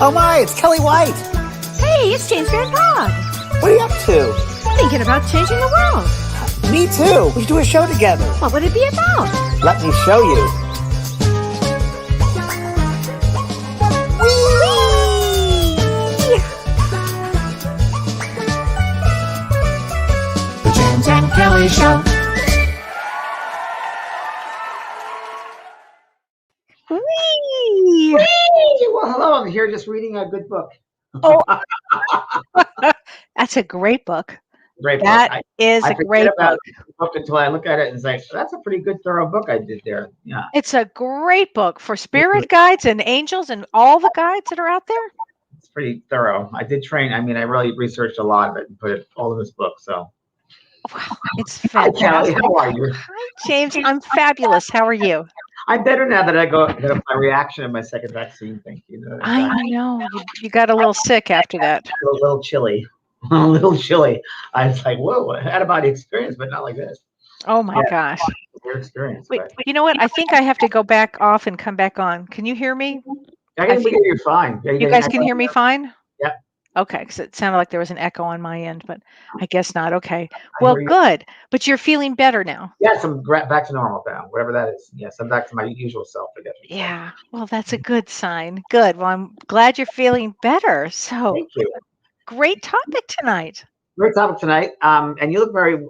Oh my, it's Kelly White. Hey, it's James and Kellee. What are you up to? Thinking about changing the world. Me too. We should do a show together. What would it be about? Let me show you. The James and Kellee Show. Whee! Well, hello. I'm here just reading a good book. Oh, that's a great book. Great book. That is I a forget great about book. the book until I look at it and say, that's a pretty good, thorough book I did there. Yeah. It's a great book for spirit guides and angels and all the guides that are out there. It's pretty thorough. I did train. I mean, I really researched a lot of it and put it all in this book. So, Wow, it's hi, Kelly. fantastic. How are you? Hi, James. I'm fabulous. How are you? I'm better now that I got my reaction of my second vaccine. Thank you. I know. You got a little sick after that. A little chilly. A little chilly. I was like, whoa, I had a body experience, but not like this. Oh my gosh. Weird experience. Wait, But you know what? I think I have to go back off and come back on. Can you hear me? I can hear you fine. Yeah, You guys can hear me fine? Yeah. Okay, because it sounded like there was an echo on my end, but I guess not. Okay. I Well, hear you. good. But you're feeling better now. Yes, I'm back to normal now, whatever that is. Yes, I'm back to my usual self, I guess. Yeah. Well, that's a good sign. Good. Well, I'm glad you're feeling better. So, Thank you. great topic tonight. Great topic tonight. And you look very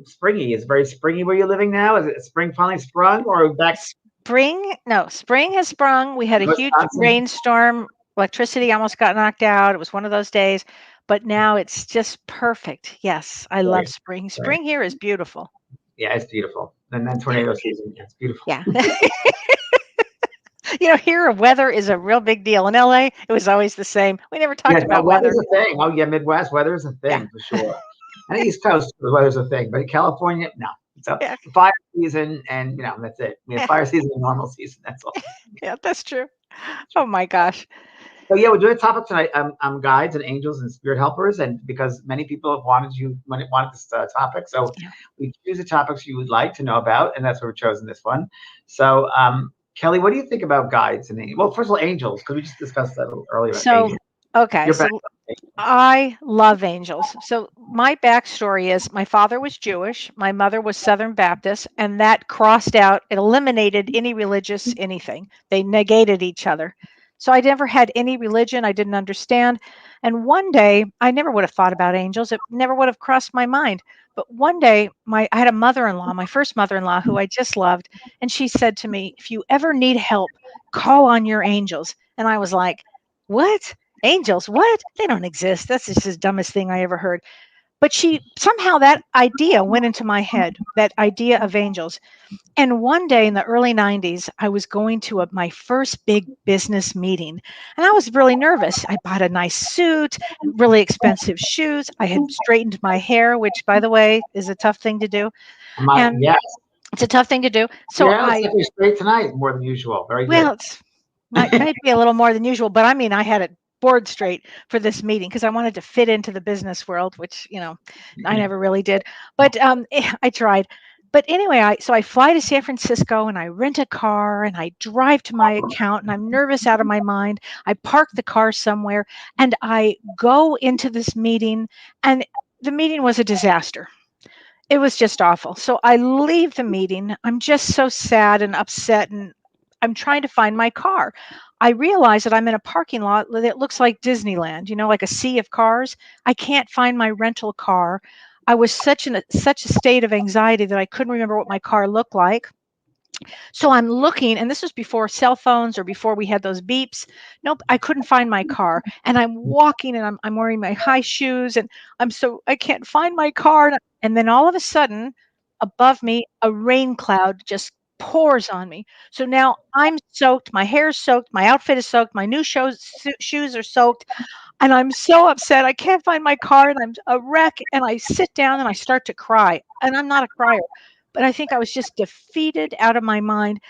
springy. Is it very springy where you're living now? Is it spring finally sprung or back? Spring has sprung. We had a huge Wisconsin? rainstorm. Electricity almost got knocked out. It was one of those days, but now it's just perfect. Yes, I love Right. spring. Spring here is beautiful. Yeah, it's beautiful. And then tornado season. Yeah, it's beautiful. Yeah. Here weather is a real big deal. In LA, it was always the same. We never talked about weather. Weather's a thing. Oh yeah, Midwest weather is a thing for sure. And East Coast the weather's a thing, but in California, no. It's a fire season, and that's it. Fire season and normal season. That's all. Yeah, that's true. Oh my gosh. So yeah, we're doing a topic tonight. Guides and angels and spirit helpers, and because many people have wanted this topic, so we choose the topics you would like to know about, and that's why we've chosen this one. So, Kelly, what do you think about guides and angels? Well, first of all, angels, because we just discussed that a little earlier. So, okay, so I love angels. So my backstory is my father was Jewish, my mother was Southern Baptist, and that crossed out, it eliminated any religious anything. They negated each other. So I never had any religion. I didn't understand. And one day, I never would have thought about angels. It never would have crossed my mind. But one day, I had a mother-in-law, my first mother-in-law, who I just loved. And she said to me, if you ever need help, call on your angels. And I was like, what? Angels? What? They don't exist. That's just the dumbest thing I ever heard. But somehow that idea went into my head, that idea of angels. And one day in the early 90s, I was going to my first big business meeting, and I was really nervous. I bought a nice suit, really expensive shoes. I had straightened my hair, which, by the way, is a tough thing to do. Yes. It's a tough thing to do. So you're straight tonight more than usual. Very good. Well, it might be a little more than usual, but I mean, I had it board straight for this meeting because I wanted to fit into the business world, which, I never really did. But I tried. But anyway, so I fly to San Francisco and I rent a car and I drive to my account and I'm nervous out of my mind. I park the car somewhere and I go into this meeting, and the meeting was a disaster. It was just awful. So I leave the meeting. I'm just so sad and upset, and I'm trying to find my car. I realize that I'm in a parking lot that looks like Disneyland, like a sea of cars. I can't find my rental car. I was such a state of anxiety that I couldn't remember what my car looked like. So I'm looking, and this was before cell phones or before we had those beeps. Nope, I couldn't find my car. And I'm walking, and I'm wearing my high shoes, and I can't find my car. And then all of a sudden, above me, a rain cloud just pours on me. So now I'm soaked, my hair's soaked, my outfit is soaked, my new shoes are soaked, and I'm so upset. I can't find my car, and I'm a wreck, and I sit down and I start to cry. And I'm not a crier, but I think I was just defeated out of my mind.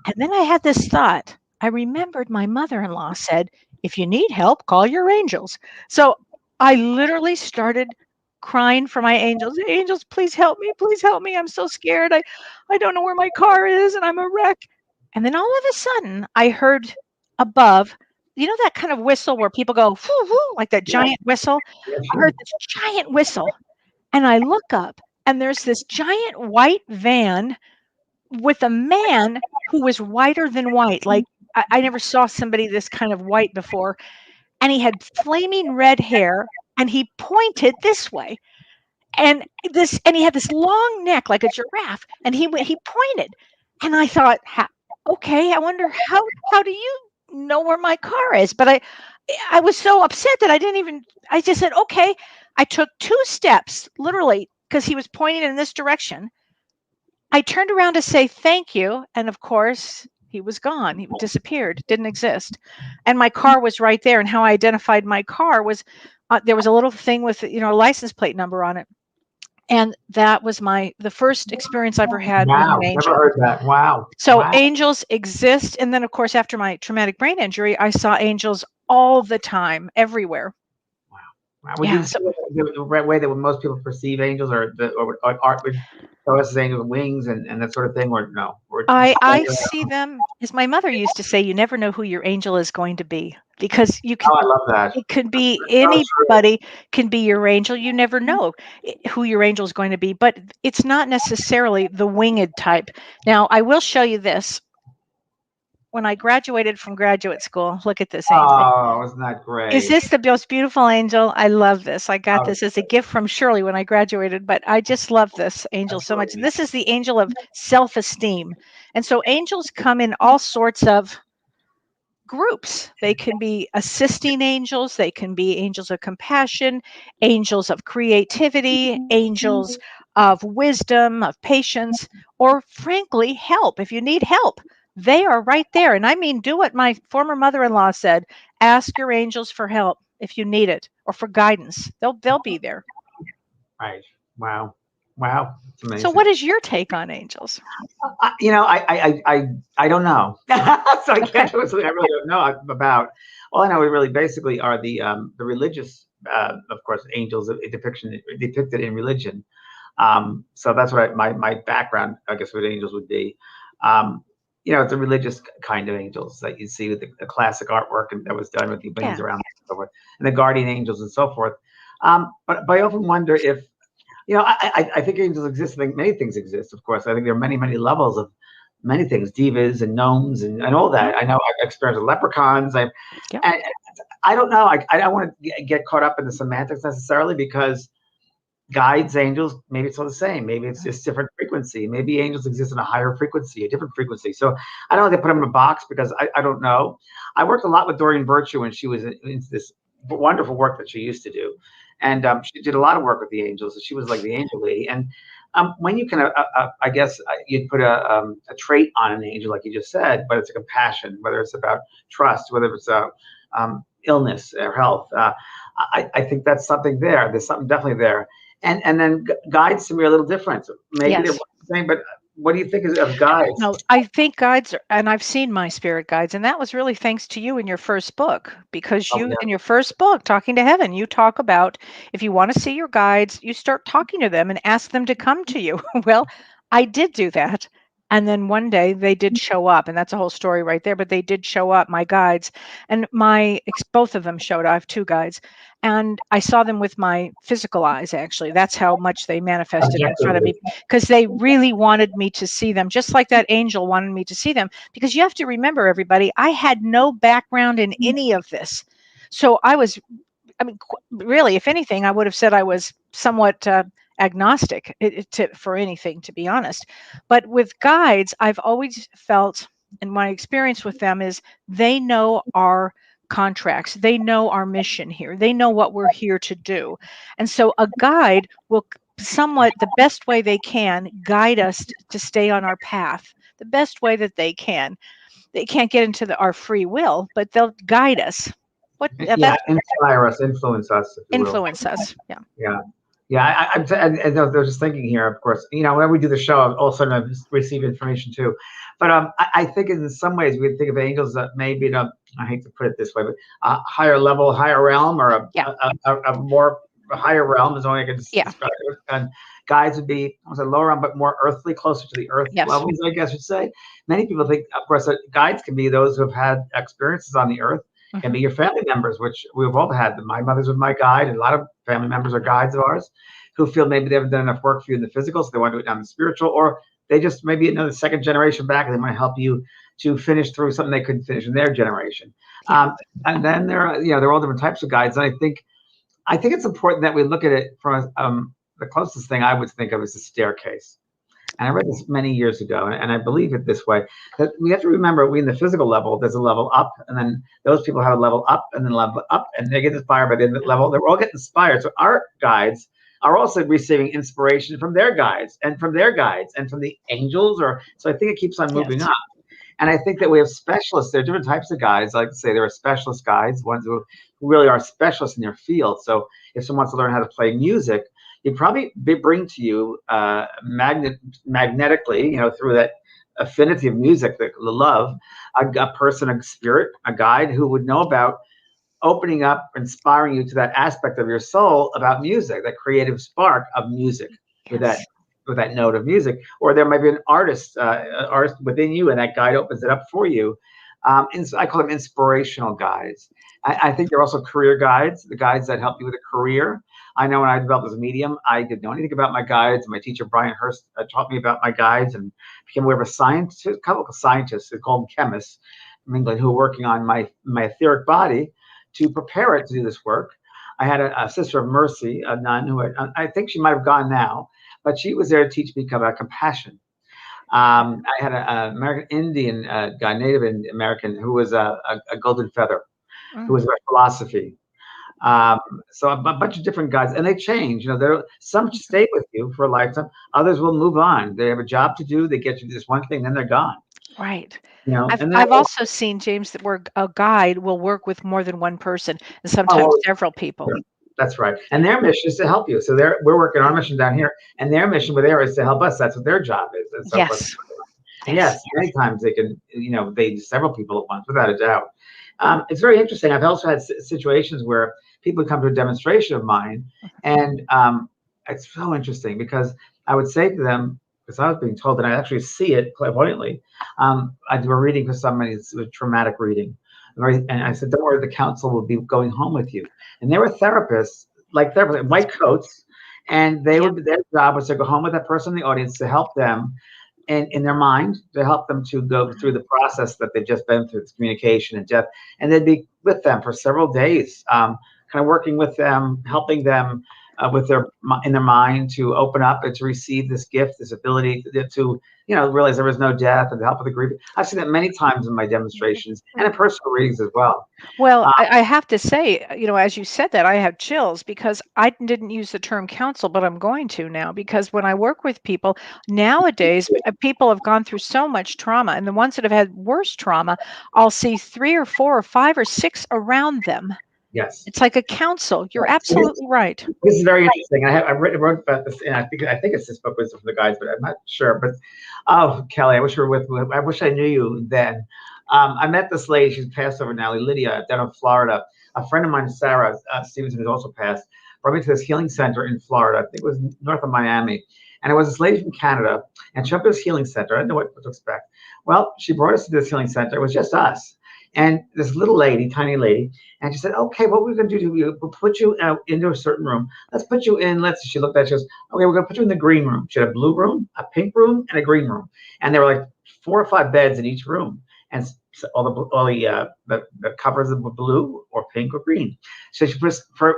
And then I had this thought. I remembered my mother-in-law said, if you need help, call your angels. So I literally started crying for my angels. Angels, please help me. Please help me. I'm so scared. I don't know where my car is, and I'm a wreck. And then all of a sudden, I heard above, you know that kind of whistle where people go, whoo, whoo, like that Yeah, giant whistle? yeah, I sure. heard this giant whistle, and I look up, and there's this giant white van with a man who was whiter than white. Like I never saw somebody this kind of white before. And he had flaming red hair, and he pointed this way. And he had this long neck like a giraffe, and he pointed. And I thought, okay, I wonder how do you know where my car is? But I was so upset that I just said, okay. I took 2 steps, literally, because he was pointing in this direction. I turned around to say thank you, and of course, he was gone. He disappeared, didn't exist. And my car was right there. And how I identified my car was there was a little thing with a license plate number on it. And that was the first experience I ever had with an Wow, never angel. heard that. Wow, So wow. angels exist. And then, of course, after my traumatic brain injury, I saw angels all the time, everywhere. Wow. Wow. Would you Yeah. say So the right way that when most people perceive angels, or art would show us as angels with wings and that sort of thing, or no? Or I see them, as my mother used to say, you never know who your angel is going to be, because oh, I love that. it could be So true. anybody can be your angel. You never know who your angel is going to be, but it's not necessarily the winged type. Now, I will show you this. When I graduated from graduate school, look at this angel. Oh, isn't that Is great? this the most beautiful angel? I love this. I got Oh, this as a gift from Shirley when I graduated, but I just love this angel that's so much. really And neat. this is the angel of self-esteem. And so angels come in all sorts of groups. They can be assisting angels, they can be angels of compassion, angels of creativity, angels of wisdom, of patience, or frankly, help. If you need help, they are right there. And I mean, do what my former mother-in-law said, ask your angels for help if you need it, or for guidance. They'll be there. Right. Wow. Wow. It's So amazing. what is your take on angels? I don't know. So I Okay. can't tell you something I really don't know about. All I know, we really basically are the religious, of course, angels depicted in religion. So that's what my background, I guess, with angels would be. Um, it's a religious kind of angels that you see with the classic artwork and that was done with the wings Yeah. around and so forth, and the guardian angels and so forth. But I often wonder if I think angels exist. I think many things exist. Of course, I think there are many levels of many things, divas and gnomes and all Mhm. that. I know I've experienced leprechauns. Yep. I I don't know. I don't want to get caught up in the semantics necessarily, because guides, angels, maybe it's all the same. Maybe it's just different frequency. Maybe angels exist in a higher frequency, a different frequency. So I don't like to put them in a box because I don't know. I worked a lot with Doreen Virtue when she was into this wonderful work that she used to do. And she did a lot of work with the angels. And she was like the angel lady. And when you can, I guess you'd put a trait on an angel, like you just said, whether it's a compassion, whether it's about trust, whether it's a illness or health. I think that's something there. There's something definitely there. And then guides to me are a little different. Maybe they're Yes. the same, but what do you think of guides? No, I think guides and I've seen my spirit guides, and that was really thanks to you in your first book, because Oh you, yeah, in your first book, Talking to Heaven, you talk about if you want to see your guides, you start talking to them and ask them to come to you. Well, I did do that. And then one day they did show up, and that's a whole story right there, but they did show up, my guides, and both of them showed up. I have 2 guides, and I saw them with my physical eyes, actually. That's how much they manifested in front of objectively. me, because they really wanted me to see them, just like that angel wanted me to see them. Because you have to remember, everybody, I had no background in any of this. So I mean, really, if anything, I would have said I was somewhat agnostic for anything, to be honest. But with guides, I've always felt, and my experience with them is they know our contracts, they know our mission here, they know what we're here to do. And so a guide will somewhat, the best way they can, guide us to stay on our path, the best way that they can. They can't get into our free will, but they'll guide us. Yeah, That's inspire us, influence us, if you will. influence us. Yeah. Yeah. Yeah, I was just thinking here, of course, whenever we do the show, all of a sudden I receive information too. But I think in some ways we think of angels that maybe, I hate to put it this way, but a higher level, higher realm, or Yeah. a more higher realm is the only way I can Yeah. describe it. And guides would be, I was a lower realm, but more earthly, closer to the earth Yes. levels, I guess you'd say. Many people think, of course, that guides can be those who have had experiences on the earth, Can Mhm. be your family members, which we've all had. My mother's with my guide, and a lot of family members are guides of ours who feel maybe they haven't done enough work for you in the physical, so they want to do it down the spiritual, or they just maybe another second generation back, and they want to help you to finish through something they couldn't finish in their generation. Yeah. And then there are, there are all different types of guides. And I think it's important that we look at it from the closest thing I would think of is the staircase. And I read this many years ago, and I believe it this way, that we have to remember we in the physical level, there's a level up, and then those people have a level up, and then level up, and they get inspired by the end of the level. They're all getting inspired. So our guides are also receiving inspiration from their guides, and from their guides, and from the angels. So I think it keeps on moving Yes. up. And I think that we have specialists. There are different types of guides. I like to say there are specialist guides, ones who really are specialists in their field. So if someone wants to learn how to play music, you probably bring to you magnetically, through that affinity of music, the love, a person, a spirit, a guide who would know about opening up, inspiring you to that aspect of your soul about music, that creative spark of music with that Yes. with that note of music. Or there might be an artist within you, and that guide opens it up for you. And so I call them inspirational guides. I think they're also career guides, the guides that help you with a career. I know when I developed as a medium, I didn't know anything about my guides. My teacher, Brian Hurst, taught me about my guides and became aware of a couple of scientists, they're called chemists from England, who were working on my etheric body to prepare it to do this work. I had a sister of mercy, a nun who I think she might have gone now, but she was there to teach me about compassion. I had an American Indian guy, Native American, who was a golden feather, who Mm. was about philosophy. Um, so a bunch of different guys, and they change. Some stay with you for a lifetime. Others will move on. They have a job to do. They get you to this one thing, then they're gone. Right. I've And then I've also seen, James, that where a guide will work with more than one person and oh, sometimes well, several people. that's right. And Yeah. their mission is to help you. So we're working our mission down here, and their mission with there is to help us. That's what their job is, and so forth. Yes. And Yes. yes, many times they can, they do several people at once, without a doubt. It's very interesting. I've also had situations where people come to a demonstration of mine, and it's so interesting because I would say to them, because I was being told, and I actually see it clairvoyantly. I do a reading for somebody, it's a traumatic reading, and I said, "Don't worry, the counsel will be going home with you." And there were therapists, like therapists, in white coats, and Yeah. their job was to go home with that person in the audience to help them and in their mind, to help them to go through the process that they've just been through, this communication and death, and they'd be with them for several days, kind of working with them, helping them with in their mind to open up and to receive this gift, this ability to realize there is no death, and to help with the grief. I've seen that many times in my demonstrations and in personal readings as well. Well, Uh, I have to say, as you said that, I have chills because I didn't use the term counsel, but I'm going to now because when I work with people nowadays, people have gone through so much trauma, and the ones that have had worse trauma, I'll see 3 or 4 or 5 or 6 around them. yes. It's like a counsel. You're So this, absolutely right. this is very interesting. I wrote about this, and I think it's this book, Wisdom from the Guides, but I'm not sure. But oh, Kelly, I wish you were with. I wish I knew you then. I met this lady. She's passed over now, Lydia, down in Florida. A friend of mine, Sarah Stevenson, who's also passed, brought me to this healing center in Florida. I think it was north of Miami. And it was this lady from Canada, and she went to this healing center. I didn't know what to expect. Well, she brought us to this healing center. It was just us. And this little lady, tiny lady, and she said, "Okay, what we're going to do, we'll put you into a certain room. Let's put you in." She looked at it, she goes, "Okay, we're going to put you in the green room." She had a blue room, a pink room, and a green room. And there were like 4 or 5 beds in each room. And so the covers were blue or pink or green. So she put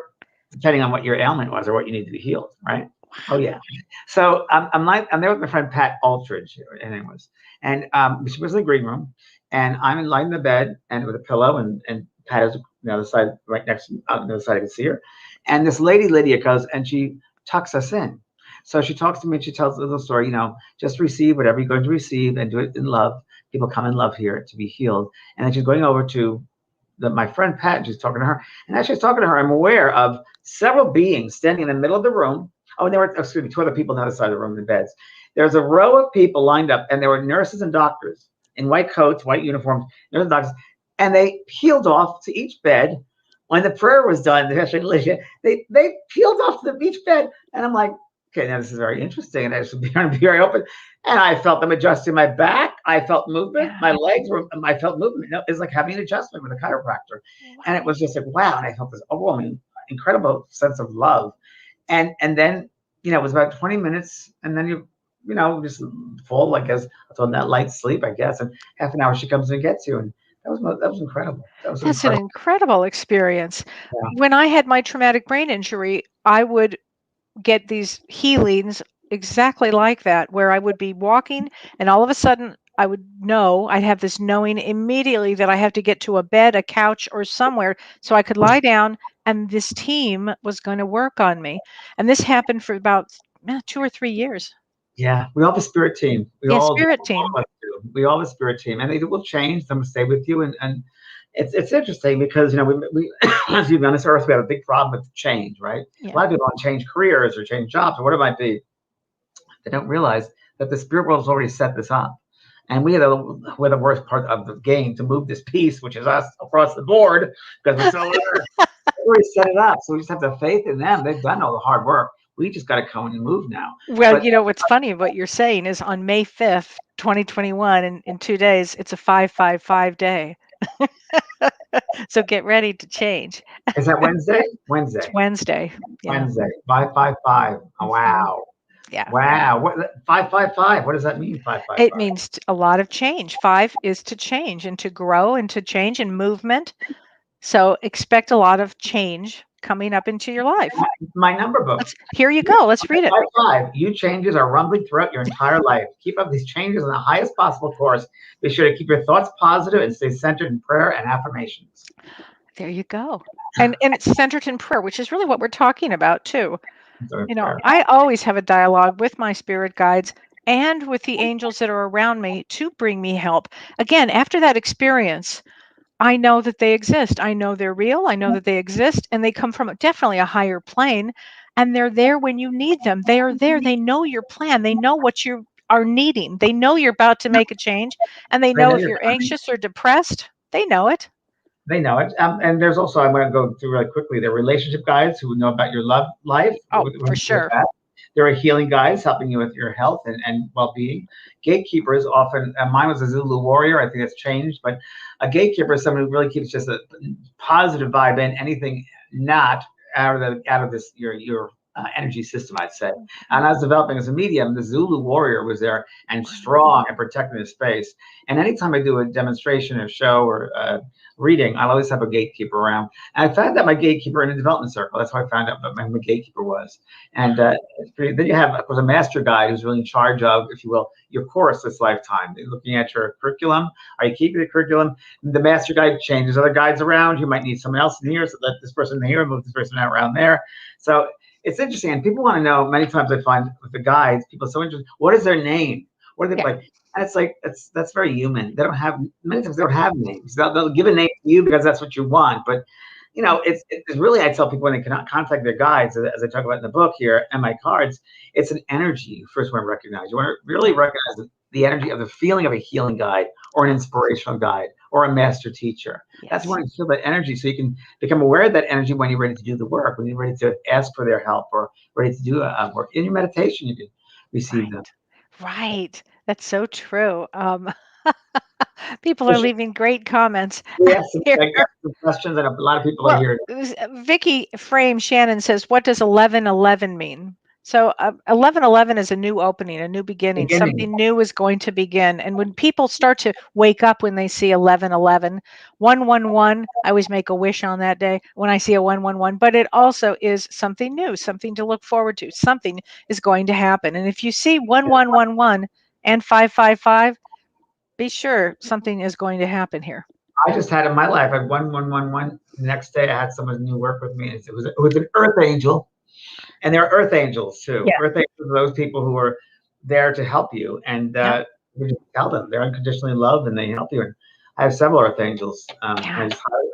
depending on what your ailment was or what you need to be healed, right? Oh yeah. So I'm there with my friend Pat Aldridge, her name was, and she was in the green room, and I'm lying in the bed and with a pillow, and Pat is on the other side, right next to me, on the other side I can see her, and this lady Lydia goes and she tucks us in. So she talks to me and she tells a little story, just receive whatever you're going to receive and do it in love. People come in love here to be healed, and then she's going over to my friend Pat. She's talking to her, and as she's talking to her, I'm aware of several beings standing in the middle of the room. Oh, and there were, excuse me, 2 other people on the other side of the room in beds. There's a row of people lined up, and there were nurses and doctors in white coats, white uniforms, nurses and doctors, and they peeled off to each bed. When the prayer was done, they peeled off to each bed, and I'm like, okay, now this is very interesting, and I should be trying to be very open. And I felt them adjusting my back. I felt movement. Yeah. My legs were. I felt movement. It's like having an adjustment with a chiropractor, and it Wow. was just like wow. And I felt this overwhelming, incredible sense of love. And then it was about 20 minutes, and then just fall like as on that light sleep, I guess. And half an hour she comes and gets you, and that was incredible. That was That's an incredible. incredible experience. Yeah. When I had my traumatic brain injury, I would get these healings exactly like that, where I would be walking and all of a sudden I'd have this knowing immediately that I have to get to a bed, a couch, or somewhere so I could lie down and this team was going to work on me. And this happened for about 2 or 3 years. Yeah, we all have a spirit team. We Yeah, all do. spirit All team. of us do. We all have a spirit team, and they will change. Some will stay with you, and it's interesting because we as you on this earth we have a big problem with change, right? A Yeah. lot of people want to change careers or change jobs or what it might be. They don't realize that the spirit world has already set this up, and we're the worst part of the game to move this piece, which is us across the board because we're so they already set it up. So we just have to have faith in them. They've done all the hard work. We just got to come in and move now. Well, But what's funny, what you're saying is on May 5th, 2021, in 2 days, it's a 555 day. So get ready to change. is that Wednesday? It's Wednesday. Wednesday. Yeah. Wednesday. 555. Oh, Mhm. wow. Yeah. Wow. What 555? What does that mean? It 555. means a lot of change. 5 is to change and to grow and to change and movement. So expect a lot of change coming up into your life. My number book. Here you go. Let's read it. 555. You changes are rumbling throughout your entire life. Keep up these changes on the highest possible course. Be sure to keep your thoughts positive and stay centered in prayer and affirmations. There you go. And it's centered in prayer, which is really what we're talking about too. So prayer. I always have a dialogue with my spirit guides and with the angels that are around me to bring me help. Again, after that experience, I know that they exist. I know they're real. I know that they exist and they come from definitely a higher plane and they're there when you need them. They are there. They know your plan. They know what you are needing. They know you're about to make a change and they They know know if you're you're coming. anxious or depressed, they know it. They know it. And there's also, I'm going to go through really quickly, there are relationship guides who know about your love life. Oh, We'll for do sure. that. There are healing guides helping you with your health and well-being. Gatekeepers often, mine was a Zulu warrior. I think that's changed, but a gatekeeper is someone who really keeps just a positive vibe in anything not out of this your energy system, I'd say. And I was developing as a medium, the Zulu warrior was there and strong and protecting the space. And anytime I do a demonstration or show or reading, I'll always have a gatekeeper around. And I found out my gatekeeper in a development circle. That's how I found out what my gatekeeper was. And then you have, of course, a master guide who's really in charge of, if you will, your course this lifetime. They're looking at your curriculum. Are you keeping the curriculum? The master guide changes other guides around. You might need someone else in here, so let this person in here, move this person out around there. So it's interesting. And people want to know, many times I find with the guides, people are so interested, what is their name? What are they Yeah. like? And it's like, that's very human. They don't have, many times they don't have names. They'll give a name to you because that's what you want. But it's really, I tell people when they cannot contact their guides, as I talk about in the book here and my cards, it's an energy you first want to recognize. You want to really recognize the energy of the feeling of a healing guide or an inspirational guide or a master teacher. That's Yes. when you feel that energy so you can become aware of that energy when you're ready to do the work, when you're ready to ask for their help or ready to do a work. In your meditation, you can receive them. Right. Right. That's so true. People So are leaving great comments yes, here. I got some questions and a lot of people are Well, here. Vicky Frame Shannon says, "What does 1111 mean?" So 1111 is a new opening, a new beginning. Beginning. Something new is going to begin. And when people start to wake up when they see 1111, 111, I always make a wish on that day when I see a 111. But it also is something new, something to look forward to. Something is going to happen. And if you see 1111 and 555, be sure something is going to happen here. I just had in my life, I had 1111. The next day, I had someone new work with me. And it was an earth angel, and there are earth angels too. Yeah. Earth angels are those people who are there to help you, and Yeah. you just tell them they're unconditionally loved and they help you. And I have several earth angels. Yeah. I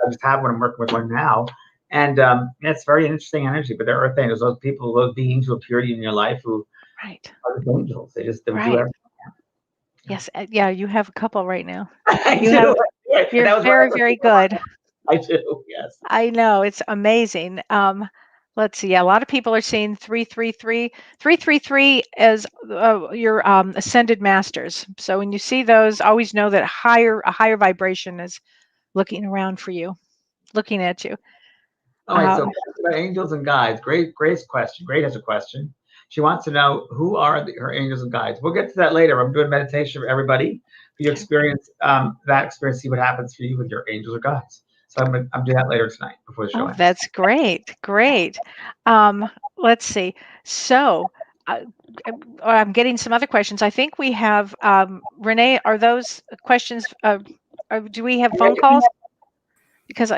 just have one. I'm working with one now, and it's very interesting energy. But they're earth angels, those people, those beings who appear to you in your life who Right. are the angels. They do Right. everything. Yes. Yeah. You have a couple right now. I You do. have. And You're that was what I very, was very thinking about. good. I do. Yes. I know it's amazing. Let's see. Yeah, a lot of people are seeing 333. 333 is your ascended masters. So when you see those, always know that a higher vibration is looking around for you, looking at you. All right, so Um, about angels and guides. Grace question. Great has a question. She wants to know who are her angels and guides. We'll get to that later. I'm doing meditation for everybody. For you experience that experience, see what happens for you with your angels or guides. So I'm doing that later tonight before the show oh, ends. that's great. Great. Let's see. So uh, I'm getting some other questions. I think we have Renee. Are those questions? Do we have phone calls? Because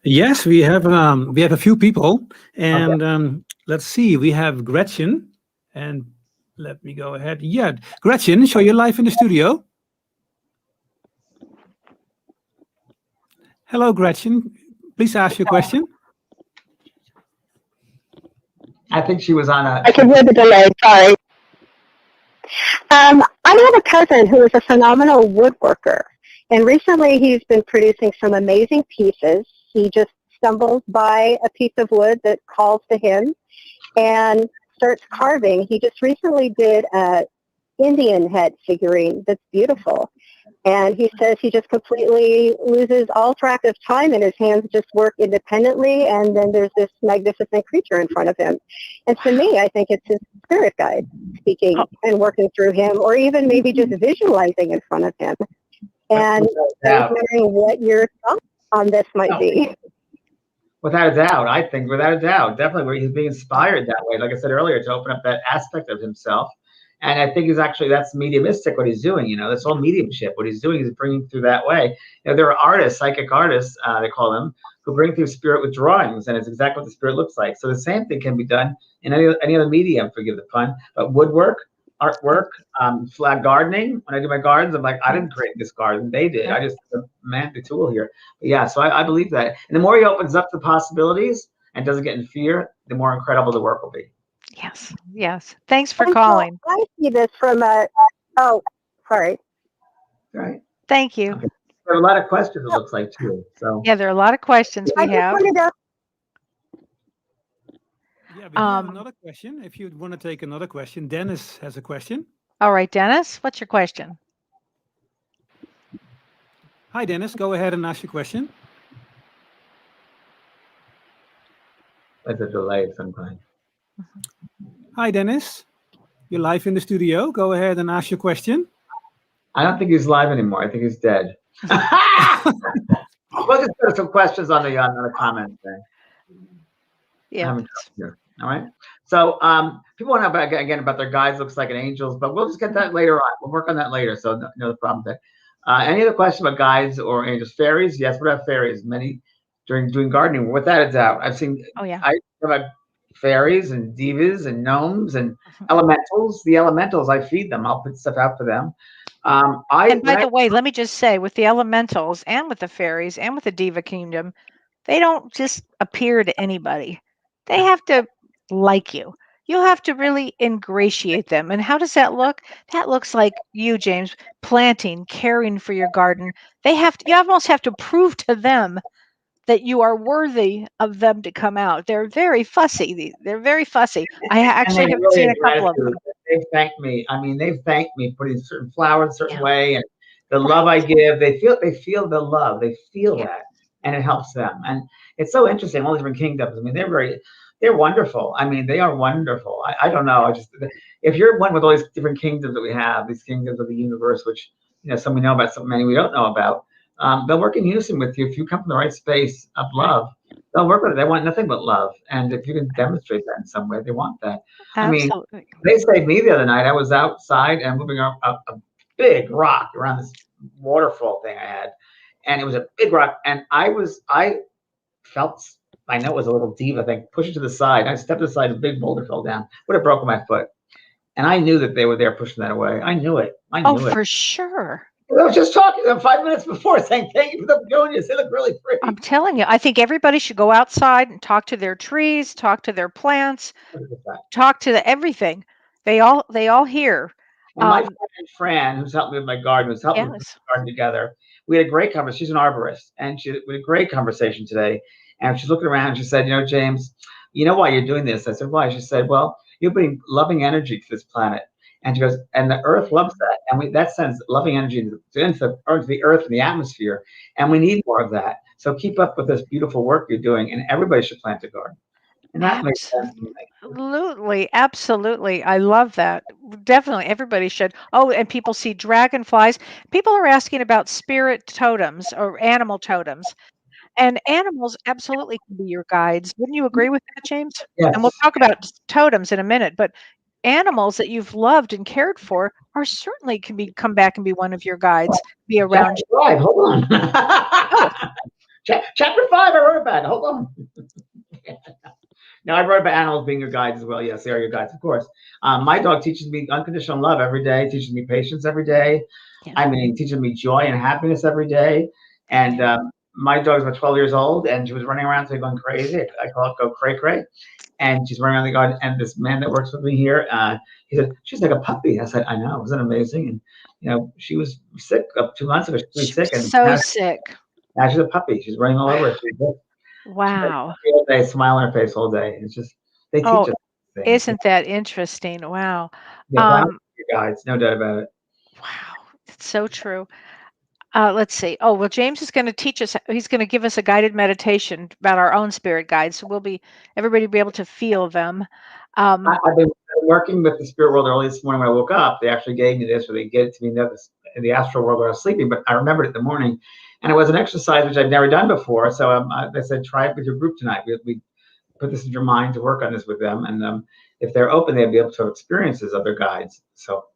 Yes, we have a few people, and let's see. We have Gretchen, and let me go ahead. Yeah, Gretchen, show your live in the studio. Hello, Gretchen. Please ask your question. I think she was on a. I can hear the delay. Sorry. I have a cousin who is a phenomenal woodworker, and recently he's been producing some amazing pieces. He just stumbles by a piece of wood that calls to him and starts carving. He just recently did a Indian head figurine that's beautiful. And he says he just completely loses all track of time and his hands just work independently, and then there's this magnificent creature in front of him. And to me, I think it's his spirit guide speaking and working through him, or even maybe just visualizing in front of him. And I was wondering what your thoughts on this might be. Without a doubt, I think without a doubt, definitely where he's being inspired that way. Like I said earlier, to open up that aspect of himself. And I think that's mediumistic what he's doing. That's all mediumship. What he's doing is bringing through that way. There are artists, psychic artists, they call them, who bring through spirit with drawings, and it's exactly what the spirit looks like. So the same thing can be done in any other medium, forgive the pun, but woodwork, artwork, flag gardening. When I do my gardens, I'm like, I didn't create this garden, they did. I just man the tool here. But yeah, so I believe that. And the more he opens up the possibilities and doesn't get in fear, the more incredible the work will be. Yes, yes. Thanks for calling. I see this from a, sorry. Right. Thank you. Okay. There are a lot of questions, it looks like, too. So yeah, there are a lot of questions we have. Yeah, we have another question. If you want to take another question, Dennis has a question. All right, Dennis, what's your question? Hi, Dennis. Go ahead and ask your question. there's a delay sometimes. Hi, Dennis. You're live in the studio. Go ahead and ask your question. I don't think he's live anymore. I think he's dead. We'll just put some questions on the comments there. Yeah. All right. So people want to know again about their guides, looks like an angels, but we'll just get that later on. We'll work on that later. So no problem there. Any other question about guides or angels? Fairies? Yes, we have fairies. Many during doing gardening, without a doubt. I've seen. Oh yeah. I have fairies and divas and gnomes and elementals. The elementals, I feed them. I'll put stuff out for them. And by the way, let me just say, with the elementals and with the fairies and with the diva kingdom, they don't just appear to anybody. They have to like you. You have to really ingratiate them. And how does that look? That looks like you, James, planting, caring for your garden. You almost have to prove to them that you are worthy of them to come out. They're very fussy. They're very fussy. I actually have seen a couple of them. They thank me. I mean, they've thanked me putting certain flowers a certain way, and the love I give. They feel the love. They feel that, and it helps them. And it's so interesting. All these different kingdoms. I mean, they're wonderful. I mean, they are wonderful. I don't know. If you're one with all these different kingdoms that we have, these kingdoms of the universe, which some we know about, some many we don't know about. They'll work in unison with you if you come from the right space of love. They'll work with it. They want nothing but love, and if you can demonstrate that in some way, they want that. Absolutely. I mean, they saved me the other night. I was outside and moving a big rock around this waterfall thing I had, and it was a big rock, and I felt. I know it was a little diva thing. Push it to the side. I stepped aside, a big boulder fell down. Would have broken my foot, and I knew that they were there pushing that away. I knew it. For sure. I was just talking to them 5 minutes before, saying, "Thank you for the begonias. They look really pretty." I'm telling you, I think everybody should go outside and talk to their trees, talk to their plants, 100%. talk to everything. They all hear. And my friend Fran, who's helped me with my garden, who's helped me put the garden together. We had a great conversation. She's an arborist, and we had a great conversation today. And she's looking around. And she said, "James, you know why you're doing this? I said, why? She said, well, you're bringing loving energy to this planet. And she goes, and the earth loves that. And that sends loving energy into the earth and the atmosphere. And we need more of that. So keep up with this beautiful work you're doing. And everybody should plant a garden. And that makes sense to me. Absolutely, absolutely. I love that. Definitely, everybody should. Oh, and people see dragonflies. People are asking about spirit totems or animal totems. And animals absolutely can be your guides. Wouldn't you agree with that, James? Yes. And we'll talk about totems in a minute, but animals that you've loved and cared for are certainly can come back and be one of your guides, be around you. Chapter 5, hold on. Oh. Chapter 5, I wrote about it. Hold on. Now, I wrote about animals being your guides as well. Yes, they are your guides, of course. My dog teaches me unconditional love every day, teaches me patience every day. Yeah. I mean, teaches me joy and happiness every day. And my dog's about 12 years old, and she was running around today going crazy. I call it go cray cray. And she's running around the garden. And this man that works with me here, he said, she's like a puppy. I said, I know. Wasn't it amazing? And, you know, she was sick 2 months ago. She was She sick. was And so sick. now she's a puppy. She's running all over it. Wow. All day, smile on her face all day. It's just, they teach Oh, us things. isn't that interesting? Wow. Yeah, your guides, no doubt about it. Wow. It's so true. Let's see. Oh, well, James is going to teach us. He's going to give us a guided meditation about our own spirit guides. So everybody will be able to feel them. I've been working with the spirit world early this morning when I woke up. They actually gave me this, or they gave it to me in the astral world where I was sleeping, but I remembered it in the morning. And it was an exercise which I've never done before. So they said, try it with your group tonight. We put this in your mind to work on this with them. And if they're open, they'll be able to experience as other guides. So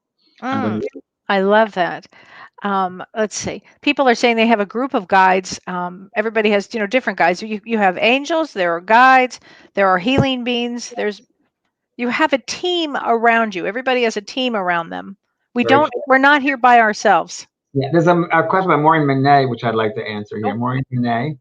I love that. Let's see. People are saying they have a group of guides. Everybody has, different guides. You have angels. There are guides. There are healing beings. You have a team around you. Everybody has a team around them. We're not here by ourselves. Yeah, there's a question by Maureen Monet, which I'd like to answer here. Oh. Maureen Monet.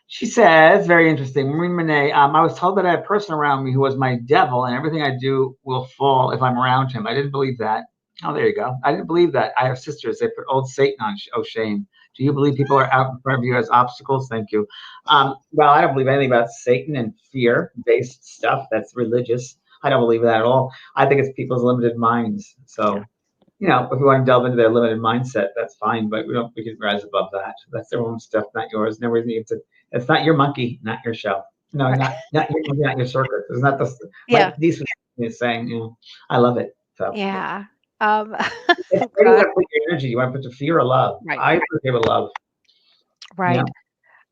She says, very interesting. Maureen Monet, I was told that I had a person around me who was my devil, and everything I do will fall if I'm around him. I didn't believe that. Oh, there you go. I didn't believe that. I have sisters. They put old Satan on. Oh, shame. Do you believe people are out in front of you as obstacles? Thank you. Well, I don't believe anything about Satan and fear-based stuff. That's religious. I don't believe that at all. I think it's people's limited minds. So, if you want to delve into their limited mindset, that's fine. But we can rise above that. That's their own stuff, not yours. Never need to. It's not your monkey, not your show. No, not your monkey, not your circus. It's not the like these is saying. I love it. So yeah. Where do you want to put your energy? You want to put the fear or love? Right. I give it love. Right.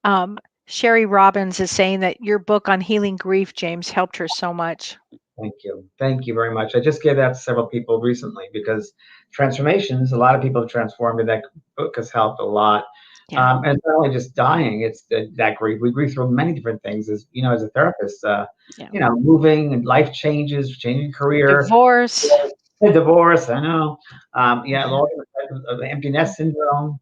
Yeah. Sherry Robbins is saying that your book on healing grief, James, helped her so much. Thank you. Thank you very much. I just gave that to several people recently because transformations, a lot of people have transformed, and that book has helped a lot. Yeah. And it's not only just dying, it's that grief. We grieve through many different things as a therapist, moving and life changes, changing career. Divorce. Divorce, I know. The empty nest syndrome.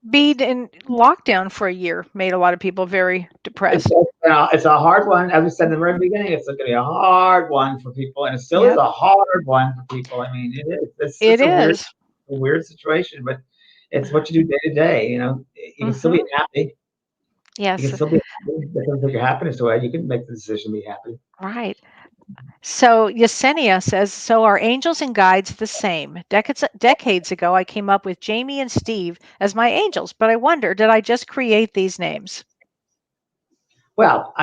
Being in lockdown for a year made a lot of people very depressed. It's a hard one. As we said in the very beginning, it's going to be a hard one for people, and it still is a hard one for people. I mean, it is. It's a weird situation, but it's what you do day to day. You can still be happy. Yes. You can still be happy. That doesn't take your happiness away. You can make the decision to be happy. Right. So Yesenia says, so are angels and guides the same? Decades ago, I came up with Jamie and Steve as my angels, but I wonder, did I just create these names? Well,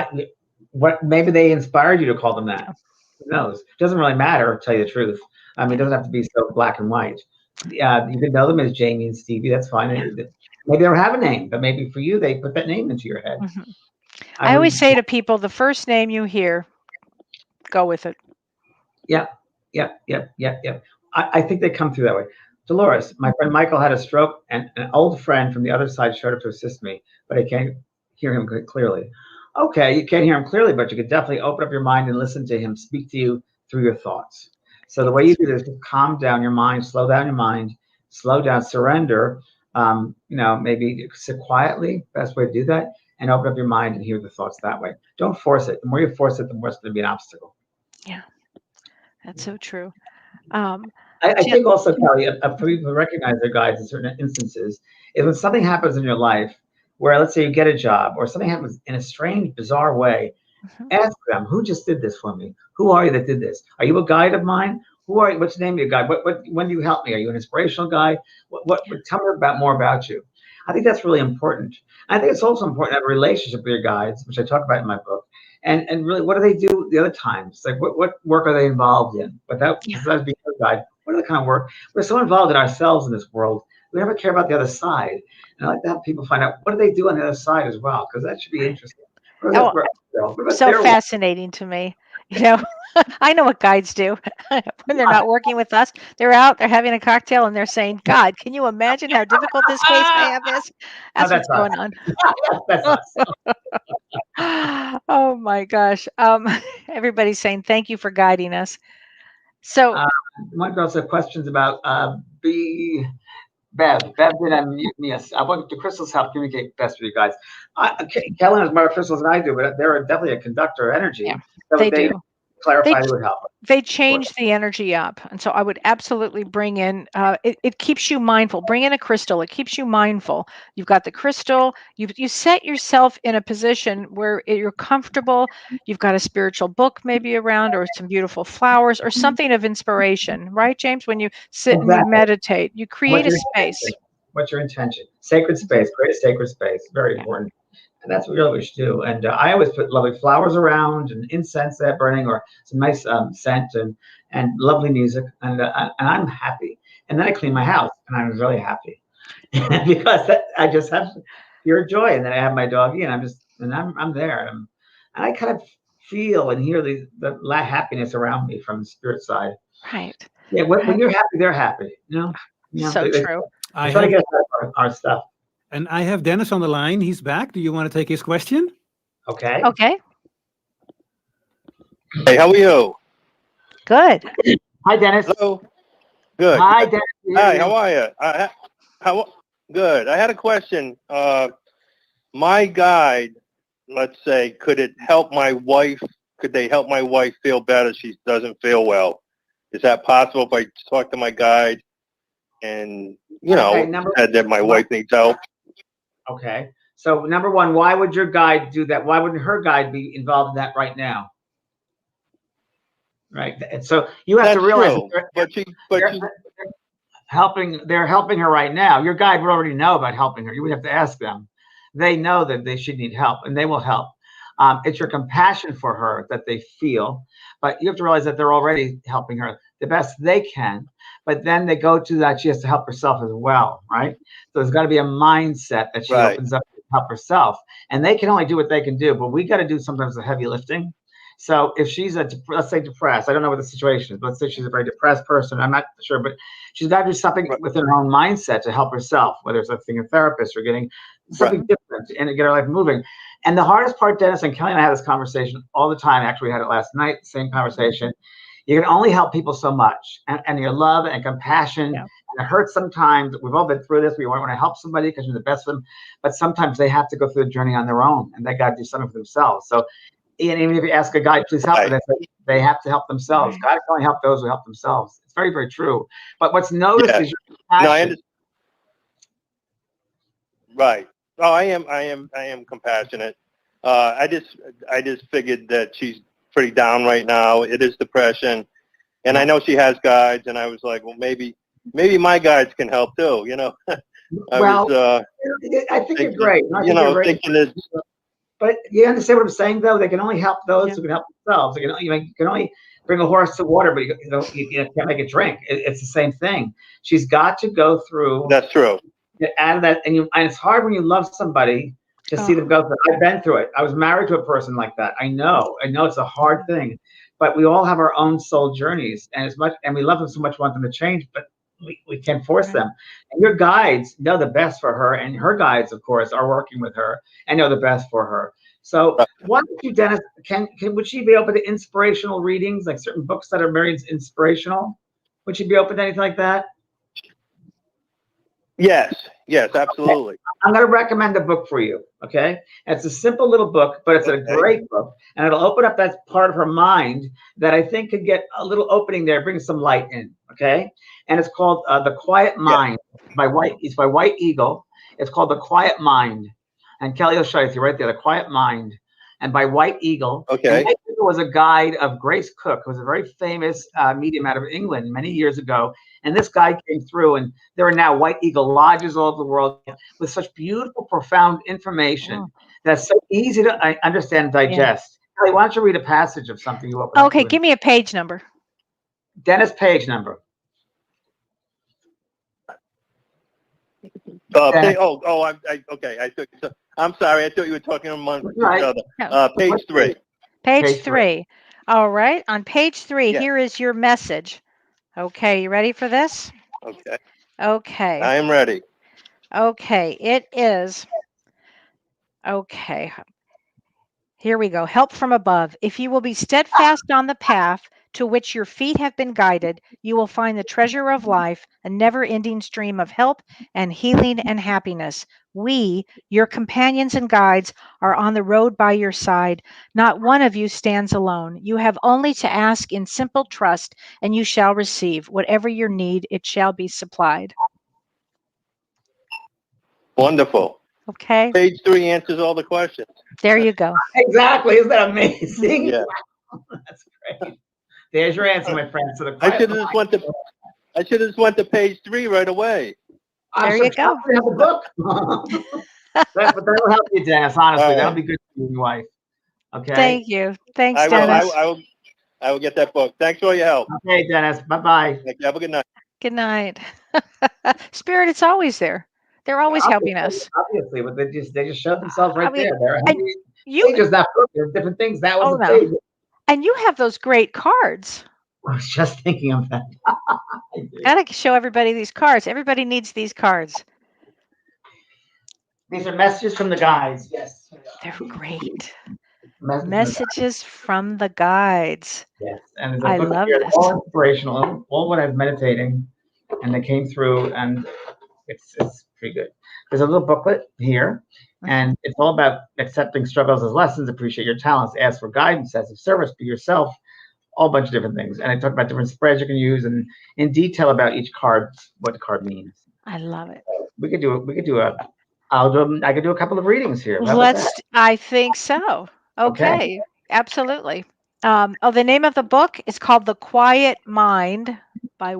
maybe they inspired you to call them that. Who knows? It doesn't really matter, to tell you the truth. I mean, it doesn't have to be so black and white. You can know them as Jamie and Stevie. That's fine. Maybe they don't have a name, but maybe for you, they put that name into your head. Mm-hmm. I always say to people, the first name you hear, go with it. Yeah. I think they come through that way. Dolores, my friend Michael had a stroke, and an old friend from the other side showed up to assist me, but I can't hear him clearly. Okay, you can't hear him clearly, but you could definitely open up your mind and listen to him speak to you through your thoughts. So the way you do this is calm down your mind, slow down your mind, slow down, surrender. Maybe sit quietly. Best way to do that, and open up your mind and hear the thoughts that way. Don't force it. The more you force it, the more it's going to be an obstacle. Yeah, that's so true. I think also, Kelly, for people who recognize their guides in certain instances, is when something happens in your life, where let's say you get a job or something happens in a strange, bizarre way. Ask them, who just did this for me? Who are you that did this? Are you a guide of mine? Who are you? What's the name of your guide? When do you help me? Are you an inspirational guide? Tell me more about you. I think that's really important. I think it's also important to have a relationship with your guides, which I talk about in my book. And really, what do they do the other times? Like, what work are they involved in? Besides being a guide, what are the kind of work? We're so involved in ourselves in this world, we never care about the other side. And I like to have people find out, what do they do on the other side as well? Because that should be interesting. Oh, so fascinating to me. I know what guides do when they're not working with us. They're out, they're having a cocktail, and they're saying, God, can you imagine how difficult this case I have is? That's what's going on. That's us. Oh my gosh. Everybody's saying thank you for guiding us. So one girl said questions about Bev did unmute me. I want the crystals help communicate best with you guys. Kelly has more crystals than I do, but they're definitely a conductor of energy. Yeah, so they do. Clarify would help. They change the energy up. And so I would absolutely bring in, it keeps you mindful. Bring in a crystal. It keeps you mindful. You've got the crystal. You set yourself in a position where you're comfortable. You've got a spiritual book maybe around, or some beautiful flowers, or something of inspiration, right, James? When you sit and you meditate, you create a space. What's your intention? Sacred space. Create a sacred space. Very important. And that's what we should do. And I always put lovely flowers around and incense that burning, or some nice scent and lovely music. And I'm happy. And then I clean my house, and I'm really happy because I just have pure joy. And then I have my doggy, and I'm there. And I kind of feel and hear the happiness around me from the spirit side. Right. Yeah. When you're happy, they're happy. So true. I try to get our stuff. And I have Dennis on the line. He's back. Do you want to take his question? Okay. Okay. Hey, how are you? Good. Hi, Dennis. Hello. Good. Hi, Dennis. Hi, how are you? Good. I had a question. My guide, let's say, could they help my wife feel better? She doesn't feel well. Is that possible if I talk to my guide and, said that my wife needs help? Okay. So number one, why would your guide do that? Why wouldn't her guide be involved in that right now? Right. And so you have to realize they're helping her right now. Your guide would already know about helping her. You would have to ask them. They know that they should need help, and they will help. It's your compassion for her that they feel, but you have to realize that they're already helping her the best they can. But then they go to that she has to help herself as well, right? So there's got to be a mindset that she opens up to help herself, and they can only do what they can do. But we got to do sometimes the heavy lifting. So if she's let's say depressed, I don't know what the situation is, but let's say she's a very depressed person. I'm not sure, but she's got to do something within her own mindset to help herself, whether it's seeing a therapist or getting something different and to get her life moving. And the hardest part, Dennis, and Kelly and I have this conversation all the time. Actually, we had it last night, same conversation. You can only help people so much, and your love and compassion, and it hurts sometimes. We've all been through this. We want to help somebody because you're the best of them, but sometimes they have to go through the journey on their own, and they got to do something for themselves. So even if you ask a guide, please help them, they have to help themselves. God can only help those who help themselves. It's very, very true. But what's noticed is your compassion. Right. Oh, I am compassionate. I just figured that she's pretty down right now. It is depression, and I know she has guides, and I was like, well, maybe my guides can help too. I think you're great. Thinking that. But you understand what I'm saying, though? They can only help those who can help themselves. You can only bring a horse to water, but you can't make it drink. It's the same thing. She's got to go through. That's true. And it's hard when you love somebody to see them go through. I've been through it. I was married to a person like that. I know it's a hard thing, but we all have our own soul journeys, and we love them so much, want them to change, but we can't force them. And your guides know the best for her, and her guides, of course, are working with her and know the best for her. So why don't you, Dennis, would she be open to inspirational readings, like certain books that are very inspirational? Would she be open to anything like that? Yes, absolutely. I'm going to recommend a book for you, okay? It's a simple little book, but it's a great book, and it'll open up that part of her mind that I think could get a little opening there, bring some light in, okay? And it's called The Quiet Mind. It's by White Eagle. It's called The Quiet Mind. And Kelly will show you right there, The Quiet Mind, and by White Eagle. Okay. And White Eagle was a guide of Grace Cook, who was a very famous medium out of England many years ago. And this guy came through, and there are now White Eagle lodges all over the world with such beautiful, profound information that's so easy to understand and digest. Kelly, why don't you read a passage of something you open up Okay, to? give me a page number. Dennis, page number. Okay. I'm sorry. I thought you were talking among each other. Page 3. Page 3. All right. On page 3, Yeah. here is your message. Okay, you ready for this? Okay. Okay. I am ready. Okay, it is. Okay. Here we go. Help from above. If you will be steadfast on the path to which your feet have been guided, you will find the treasure of life, a never-ending stream of help and healing and happiness. We, your companions and guides, are on the road by your side. Not one of you stands alone. You have only to ask in simple trust, and you shall receive. Whatever your need, it shall be supplied. Wonderful. Okay. Page 3 answers all the questions. There you go. Exactly. Isn't that amazing? Yeah. That's great. There's your answer, my friend. So I should have just went to page 3 right away. There you go. Have a book. But that'll help you, Dennis. Honestly, All right. that'll be good for your wife. Okay. Thank you. Thanks, I will. Dennis. I will get that book. Thanks for all your help. Okay, Dennis. Bye-bye. Have a good night. Good night. Spirit, it's always there. They're always helping us. Obviously, but they just showed themselves right there. They're You, pages, not books. There's different things. That was Oh, a no. page. and you have those great cards. I was just thinking of that. Gotta show everybody these cards. Everybody needs these cards. These are messages from the guides. Yes. They're great. Messages from the guides. Yes, and there's a I book love here, this. all inspirational, all what I'm meditating, and they came through, and it's pretty good. There's a little booklet here, and it's all about accepting struggles as lessons, appreciate your talents, ask for guidance as a service, be yourself, all bunch of different things. And I talk about different spreads you can use, and in detail about each card, what the card means. I love it. I could do a couple of readings here. How about that? I think so. Okay. Absolutely. The name of the book is called The Quiet Mind by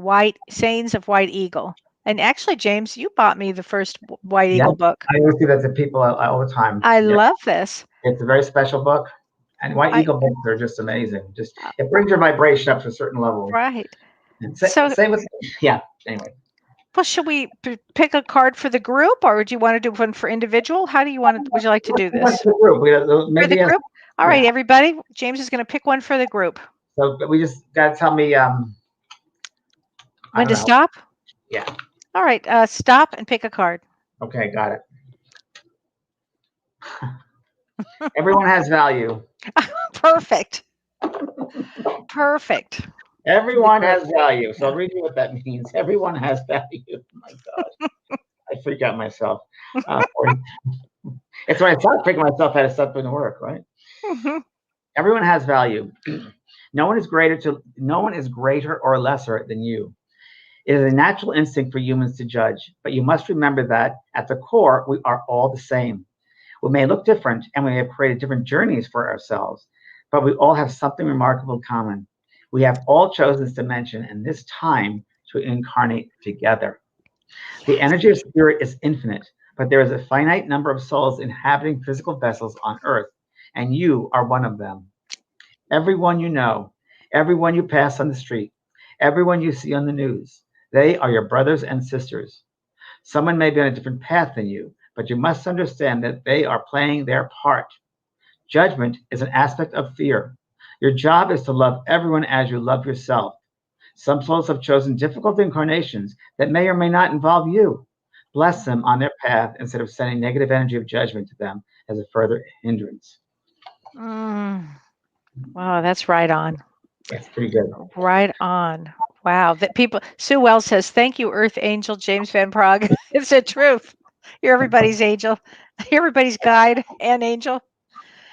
Sayings of White Eagle. And actually, James, you bought me the first White Eagle book. I always do that to people all the time. I love this. It's a very special book, and White Eagle books are just amazing. Just it brings your vibration up to a certain level. Right. Same with Anyway. Well, should we pick a card for the group, or would you want to do one for individual? How do you want to? Would you like to do this? For the group. All right, everybody. James is going to pick one for the group. So we just got to tell me when to stop. Yeah. All right. Stop and pick a card. Okay, got it. Everyone has value. Perfect. Perfect. Everyone has value. So I'll read you what that means. Everyone has value. Oh my God. I freak out myself. It's when I start freaking myself out of stuff doing the work, right? Mm-hmm. Everyone has value. No one is greater or lesser than you. It is a natural instinct for humans to judge, but you must remember that at the core, we are all the same. We may look different and we have created different journeys for ourselves, but we all have something remarkable in common. We have all chosen this dimension and this time to incarnate together. The energy of spirit is infinite, but there is a finite number of souls inhabiting physical vessels on Earth, and you are one of them. Everyone you know, everyone you pass on the street, everyone you see on the news, they are your brothers and sisters. Someone may be on a different path than you, but you must understand that they are playing their part. Judgment is an aspect of fear. Your job is to love everyone as you love yourself. Some souls have chosen difficult incarnations that may or may not involve you. Bless them on their path instead of sending negative energy of judgment to them as a further hindrance. Wow, that's right on. That's pretty good. Right on. Wow. Sue Wells says, thank you, Earth Angel James Van Prague. It's the truth. You're everybody's angel. You're everybody's guide and angel.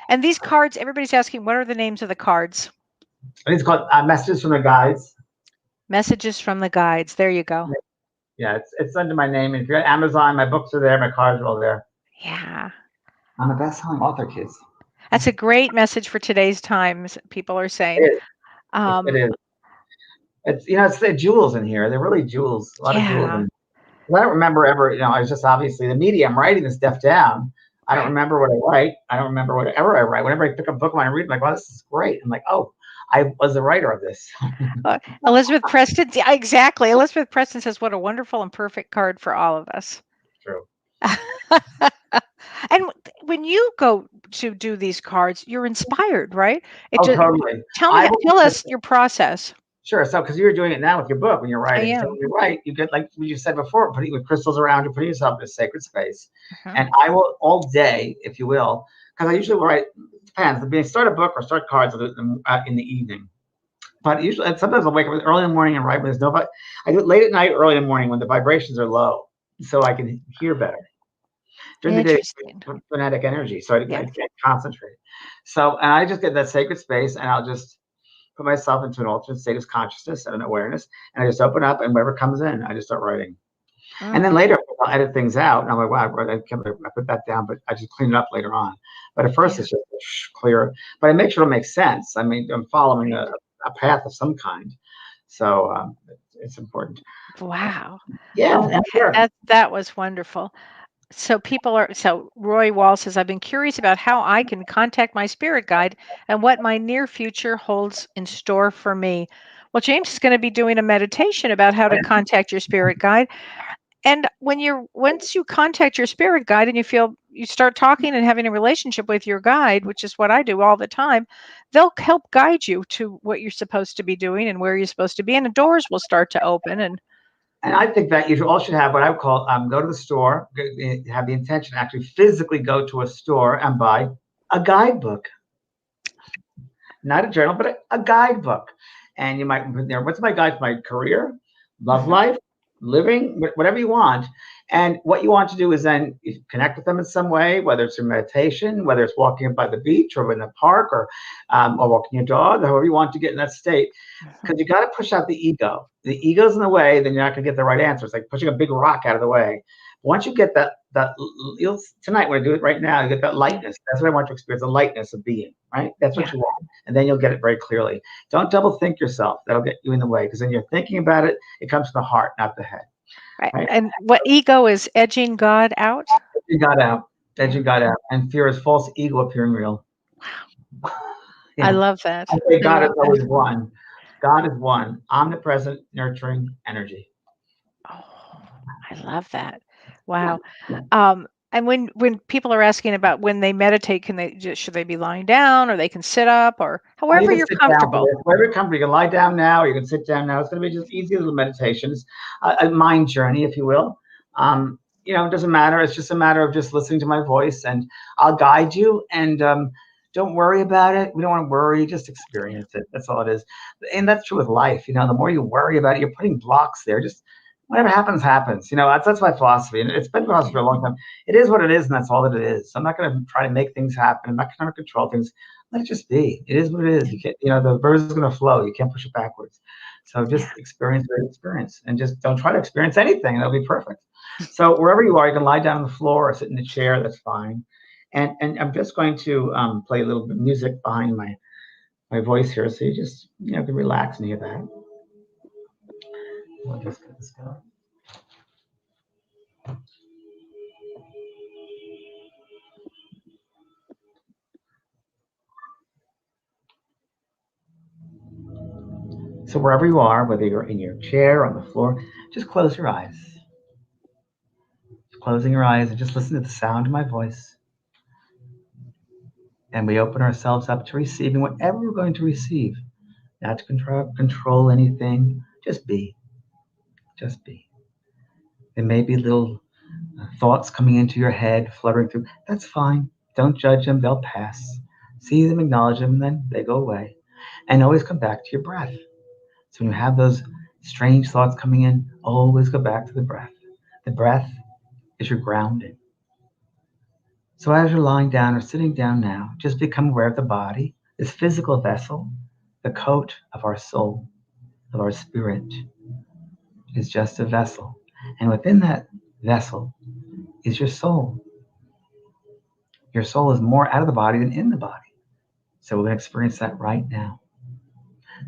And these cards, everybody's asking, what are the names of the cards? It's called Messages from the Guides. Messages from the Guides. There you go. Yeah, it's under my name. If you're at Amazon, my books are there. My cards are all there. Yeah. I'm a best-selling author, kids. That's a great message for today's times, people are saying. It is. It is. It's, it's the jewels in here. They're really jewels. A lot of jewels. Yeah. I don't remember ever, I was just obviously the media. I'm writing this stuff down. I don't remember what I write. I don't remember whatever I write. Whenever I pick up a book and I read, I'm like, wow, this is great. I'm like, oh, I was the writer of this. Elizabeth Preston, yeah, exactly. Elizabeth Preston says, what a wonderful and perfect card for all of us. True. And when you go to do these cards, you're inspired, right? Totally. Tell us your process. Sure. So, because you're doing it now with your book when you're writing. I am. So you're right. You get, like you said before, putting with crystals around you, putting yourself in a sacred space. Uh-huh. And I will all day, if you will, because I usually write, it depends. If I start a book or start cards, I'll do them in the evening. But usually, and sometimes I'll wake up early in the morning and write when there's nobody. I do it late at night, early in the morning when the vibrations are low, so I can hear better. During the day, phonetic energy, so I can't concentrate. So, and I just get that sacred space, and I'll just put myself into an alternate state of consciousness and an awareness, and I just open up, and whatever comes in, I just start writing. And then later, I'll edit things out, and I'm like, wow, I put that down, but I just clean it up later on. But at first, it's just clear. But I make sure it makes sense. I mean, I'm following a path of some kind, so it's important. Wow. Yeah, that was wonderful. So Roy Wall says, I've been curious about how I can contact my spirit guide and what my near future holds in store for me. Well, James is going to be doing a meditation about how to contact your spirit guide. And once you contact your spirit guide and you start talking and having a relationship with your guide, which is what I do all the time, they'll help guide you to what you're supposed to be doing and where you're supposed to be. And the doors will start to open. And I think that you all should have what I would call go to the store, have the intention to actually physically go to a store and buy a guidebook. Not a journal, but a guidebook. And you might put there, what's my guide for my career, love life, living, whatever you want. And what you want to do is then connect with them in some way, whether it's in meditation, whether it's walking by the beach or in the park or walking your dog, however you want to get in that state. Because you got to push out the ego. The ego's in the way, then you're not going to get the right answer. It's like pushing a big rock out of the way. Once you get that tonight, when I do it right now, you get that lightness. That's what I want to experience, the lightness of being, right? That's what you want. And then you'll get it very clearly. Don't double think yourself. That'll get you in the way, because then you're thinking about it. It comes from the heart, not the head. Right. And what ego is edging God out? Edging God out. Edging God out. And fear is false ego appearing real. Wow. Yeah. I love that. I say God is always one. God is one, omnipresent, nurturing energy. Oh, I love that. Wow. And when people are asking about when they meditate, should they be lying down, or they can sit up, or however you're comfortable? Wherever you're comfortable, you can lie down now, or you can sit down now. It's going to be just easy little meditations, a mind journey, if you will. It doesn't matter. It's just a matter of just listening to my voice, and I'll guide you. And don't worry about it. We don't want to worry. Just experience it. That's all it is. And that's true with life. The more you worry about it, you're putting blocks there. Just whatever happens, happens. That's my philosophy. And it's been philosophy for a long time. It is what it is, and that's all that it is. So I'm not going to try to make things happen. I'm not trying to control things. Let it just be. It is what it is. You can't, the verse is going to flow. You can't push it backwards. So just experience what you experience, and just don't try to experience anything. That'll be perfect. So wherever you are, you can lie down on the floor or sit in a chair. That's fine. And I'm just going to play a little bit of music behind my voice here, so you just can relax and hear that. We'll just get this going. So wherever you are, whether you're in your chair or on the floor, just close your eyes. Closing your eyes and just listen to the sound of my voice. And we open ourselves up to receiving whatever we're going to receive. Not to control anything. Just be. Just be. There may be little thoughts coming into your head, fluttering through. That's fine. Don't judge them. They'll pass. See them, acknowledge them, and then they go away. And always come back to your breath. So when you have those strange thoughts coming in, always go back to the breath. The breath is your grounding. So as you're lying down or sitting down now, just become aware of the body, this physical vessel, the coat of our soul, of our spirit, is just a vessel. And within that vessel is your soul. Your soul is more out of the body than in the body. So we're going to experience that right now.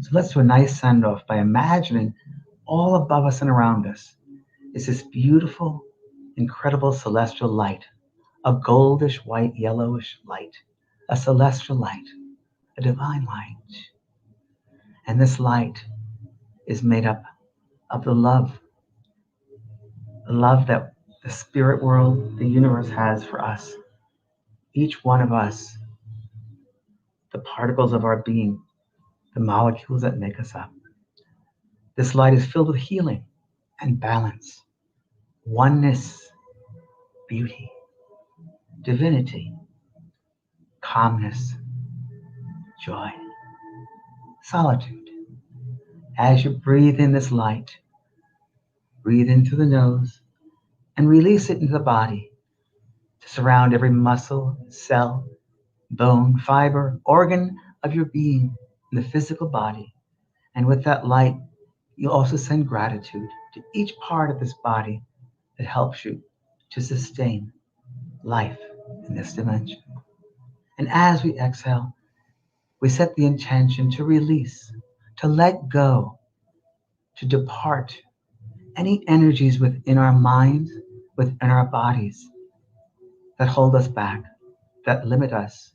So let's do a nice send off by imagining all above us and around us is this beautiful, incredible celestial light, a goldish, white, yellowish light, a celestial light, a divine light. And this light is made up of the love that the spirit world, the universe has for us. Each one of us, the particles of our being, the molecules that make us up. This light is filled with healing and balance, oneness, beauty, divinity, calmness, joy, solitude. As you breathe in this light, breathe in through the nose and release it into the body to surround every muscle, cell, bone, fiber, organ of your being in the physical body. And with that light, you'll also send gratitude to each part of this body that helps you to sustain life in this dimension. And as we exhale, we set the intention to release, to let go, to depart any energies within our minds, within our bodies that hold us back, that limit us,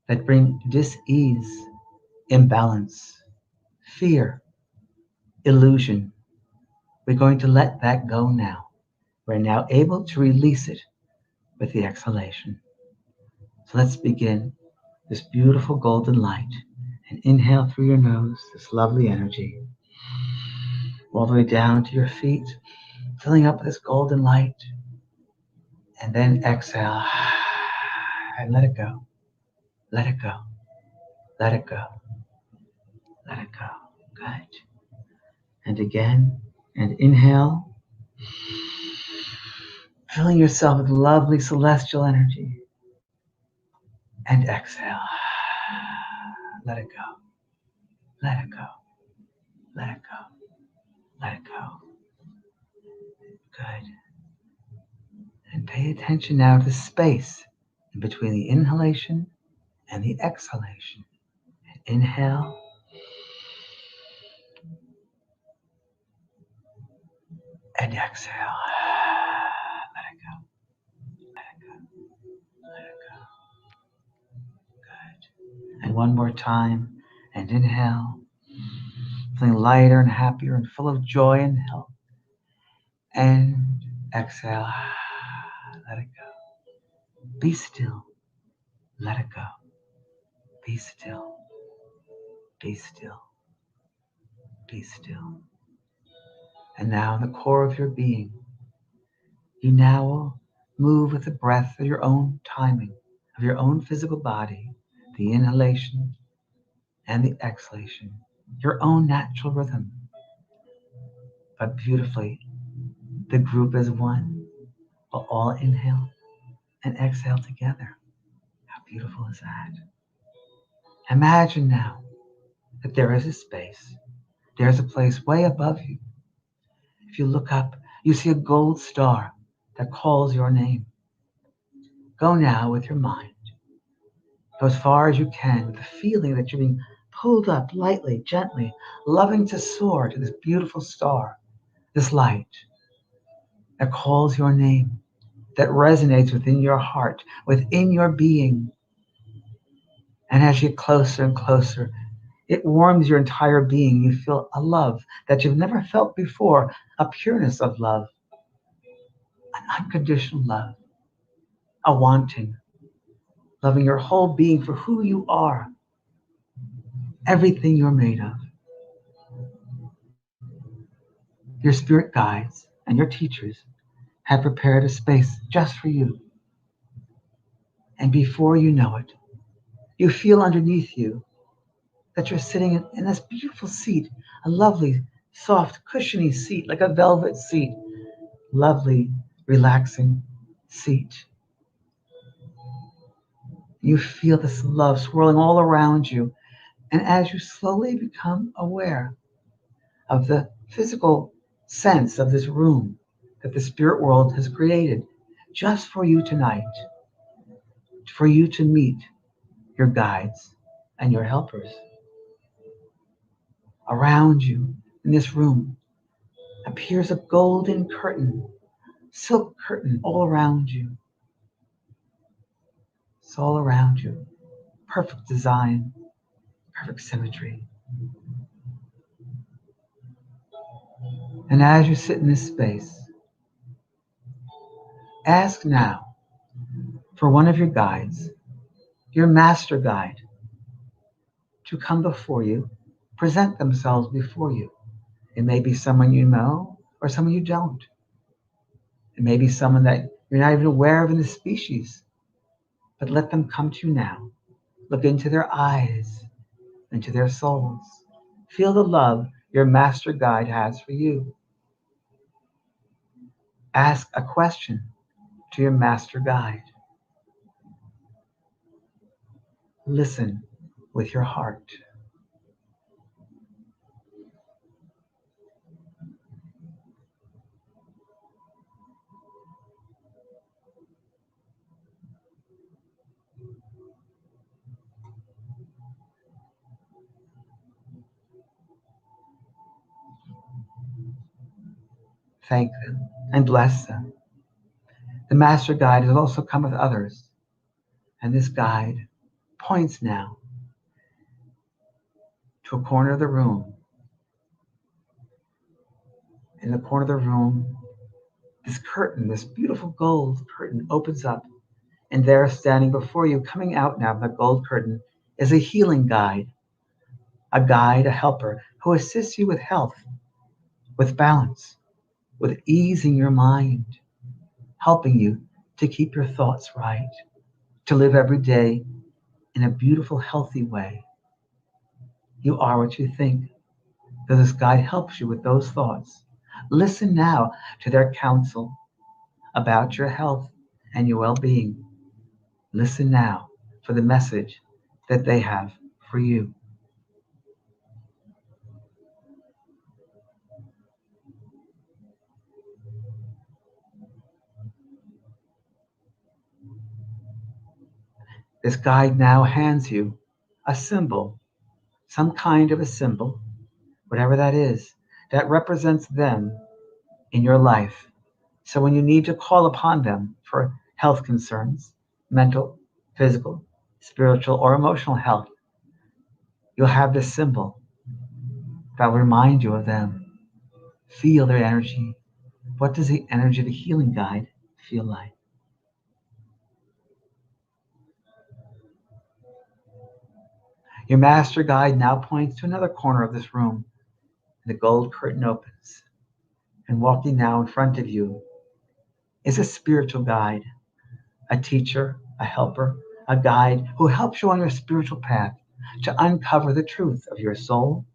that bring dis-ease, imbalance, fear, illusion. We're going to let that go now. We're now able to release it with the exhalation. So let's begin this beautiful golden light and inhale through your nose this lovely energy all the way down to your feet, filling up this golden light, and then exhale and let it go. Let it go. Let it go. Let it go. Good. And again, and inhale, filling yourself with lovely celestial energy, and exhale. Let it go. Let it go. Let it go. Let it go. Good. And pay attention now to the space in between the inhalation and the exhalation. And inhale. And exhale. Let it go. Let it go. Let it go. Good. And one more time. And inhale. Feeling lighter and happier and full of joy and health. And exhale. Let it go. Be still. Let it go. Be still. Be still. Be still. And now in the core of your being, you now will move with the breath of your own timing, of your own physical body, the inhalation and the exhalation, your own natural rhythm. But beautifully, the group is one. We'll all inhale and exhale together. How beautiful is that? Imagine now that there is a space, there's a place way above you. If you look up, you see a gold star that calls your name. Go now with your mind. Go as far as you can with the feeling that you're being pulled up lightly, gently, loving to soar to this beautiful star, this light that calls your name, that resonates within your heart, within your being. And as you get closer and closer, it warms your entire being. You feel a love that you've never felt before, a pureness of love, an unconditional love, a wanting, loving your whole being for who you are, everything you're made of. Your spirit guides and your teachers have prepared a space just for you. And before you know it, you feel underneath you that you're sitting in this beautiful seat, a lovely, soft, cushiony seat, like a velvet seat, lovely, relaxing seat. You feel this love swirling all around you. And as you slowly become aware of the physical sense of this room that the spirit world has created just for you tonight, for you to meet your guides and your helpers. Around you in this room appears a golden curtain, silk curtain all around you. It's all around you. Perfect design, perfect symmetry. And as you sit in this space, ask now for one of your guides, your master guide, to come before you, present themselves before you. It may be someone you know or someone you don't. It may be someone that you're not even aware of in the species, but let them come to you now. Look into their eyes, into their souls. Feel the love your master guide has for you. Ask a question to your master guide. Listen with your heart. Thank them and bless them. The master guide has also come with others, and this guide points now to a corner of the room. In the corner of the room, this curtain, this beautiful gold curtain, opens up, and there, standing before you, coming out now of the gold curtain, is a healing guide, a helper who assists you with health, with balance, with easing your mind, helping you to keep your thoughts right, to live every day in a beautiful, healthy way. You are what you think. So this guide helps you with those thoughts. Listen now to their counsel about your health and your well-being. Listen now for the message that they have for you. This guide now hands you a symbol, some kind of a symbol, whatever that is, that represents them in your life. So when you need to call upon them for health concerns, mental, physical, spiritual, or emotional health, you'll have this symbol that will remind you of them. Feel their energy. What does the energy of the healing guide feel like? Your master guide now points to another corner of this room. The gold curtain opens, and walking now in front of you is a spiritual guide, a teacher, a helper, a guide who helps you on your spiritual path to uncover the truth of your soul,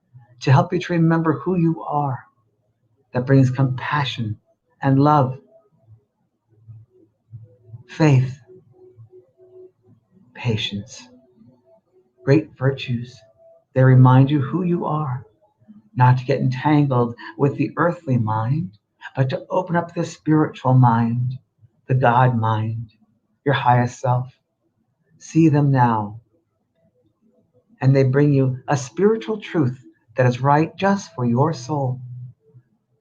to help you to remember who you are, that brings compassion and love, faith, patience, great virtues. They remind you who you are, not to get entangled with the earthly mind, but to open up the spiritual mind, the God mind, your highest self. See them now, and they bring you a spiritual truth that is right just for your soul.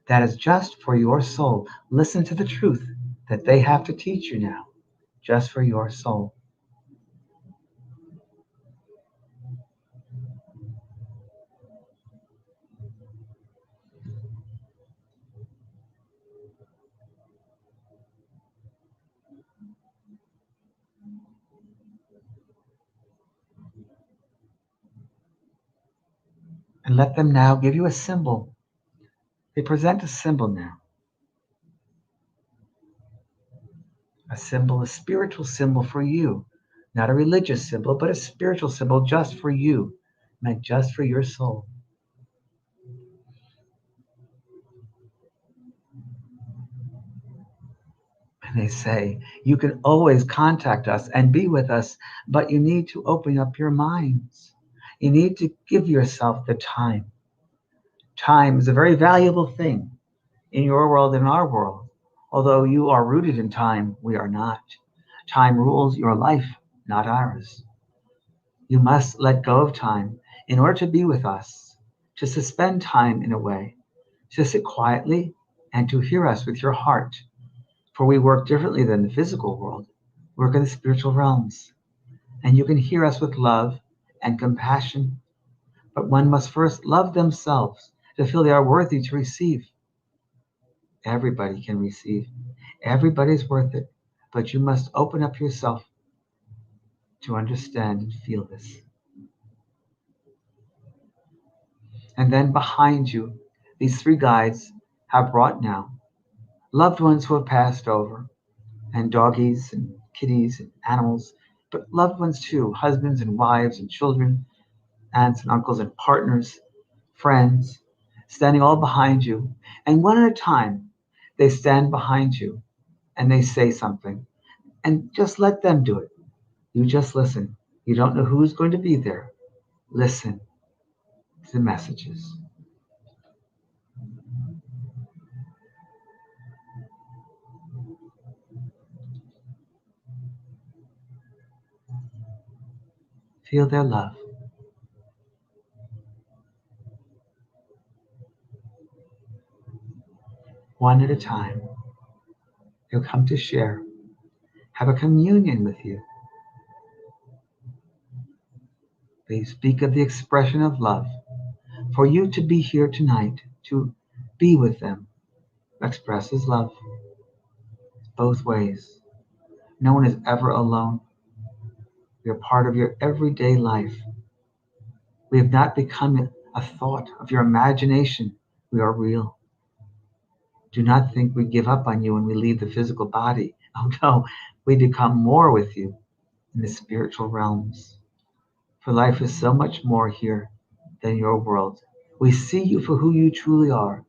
That is just for your soul. Listen to the truth that they have to teach you now, just for your soul. And let them now give you a symbol. They present a symbol now. A symbol, a spiritual symbol for you. Not a religious symbol, but a spiritual symbol just for you, meant just for your soul. And they say, you can always contact us and be with us, but you need to open up your minds. You need to give yourself the time. Time is a very valuable thing in your world and in our world. Although you are rooted in time, we are not. Time rules your life not ours. You must let go of time in order to be with us, to suspend time in a way, to sit quietly and to hear us with your heart. For we work differently than the physical world, we work in the spiritual realms. And you can hear us with love and compassion, but one must first love themselves to feel they are worthy to receive. Everybody can receive. Everybody's worth it, but you must open up yourself to understand and feel this. And then behind you, these three guides have brought now loved ones who have passed over, and doggies and kitties and animals, but loved ones too, husbands and wives and children, aunts and uncles and partners, friends, standing all behind you. And one at a time, they stand behind you and they say something. And just let them do it. You just listen. You don't know who's going to be there. Listen to the messages. Feel their love. One at a time, they'll come to share, have a communion with you. They speak of the expression of love. For you to be here tonight, to be with them, expresses love both ways. No one is ever alone. We are part of your everyday life. We have not become a thought of your imagination. We are real. Do not think we give up on you when we leave the physical body. Oh no, we become more with you in the spiritual realms. For life is so much more here than your world. We see you for who you truly are.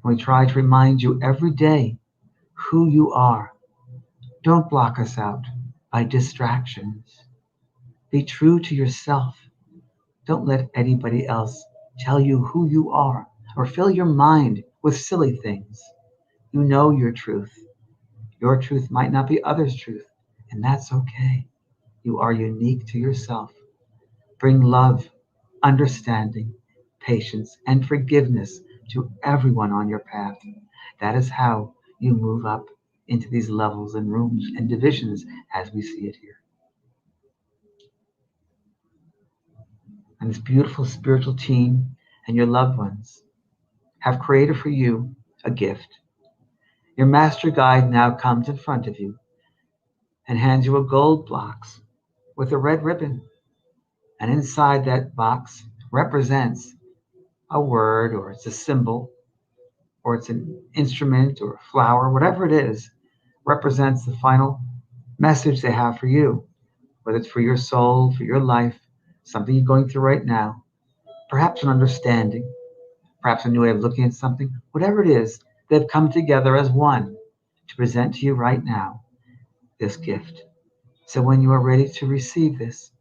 And we try to remind you every day who you are. Don't block us out by distractions. Be true to yourself. Don't let anybody else tell you who you are or fill your mind with silly things. You know your truth. Your truth might not be others' truth, and that's okay. You are unique to yourself. Bring love, understanding, patience, and forgiveness to everyone on your path. That is how you move up into these levels and rooms and divisions as we see it here. And this beautiful spiritual team and your loved ones have created for you a gift. Your master guide now comes in front of you and hands you a gold box with a red ribbon. And inside that box represents a word, or it's a symbol, or it's an instrument or a flower, whatever it is, represents the final message they have for you, whether it's for your soul, for your life, something you're going through right now, perhaps an understanding, perhaps a new way of looking at something, whatever it is, they've come together as one to present to you right now this gift. So when you are ready to receive this,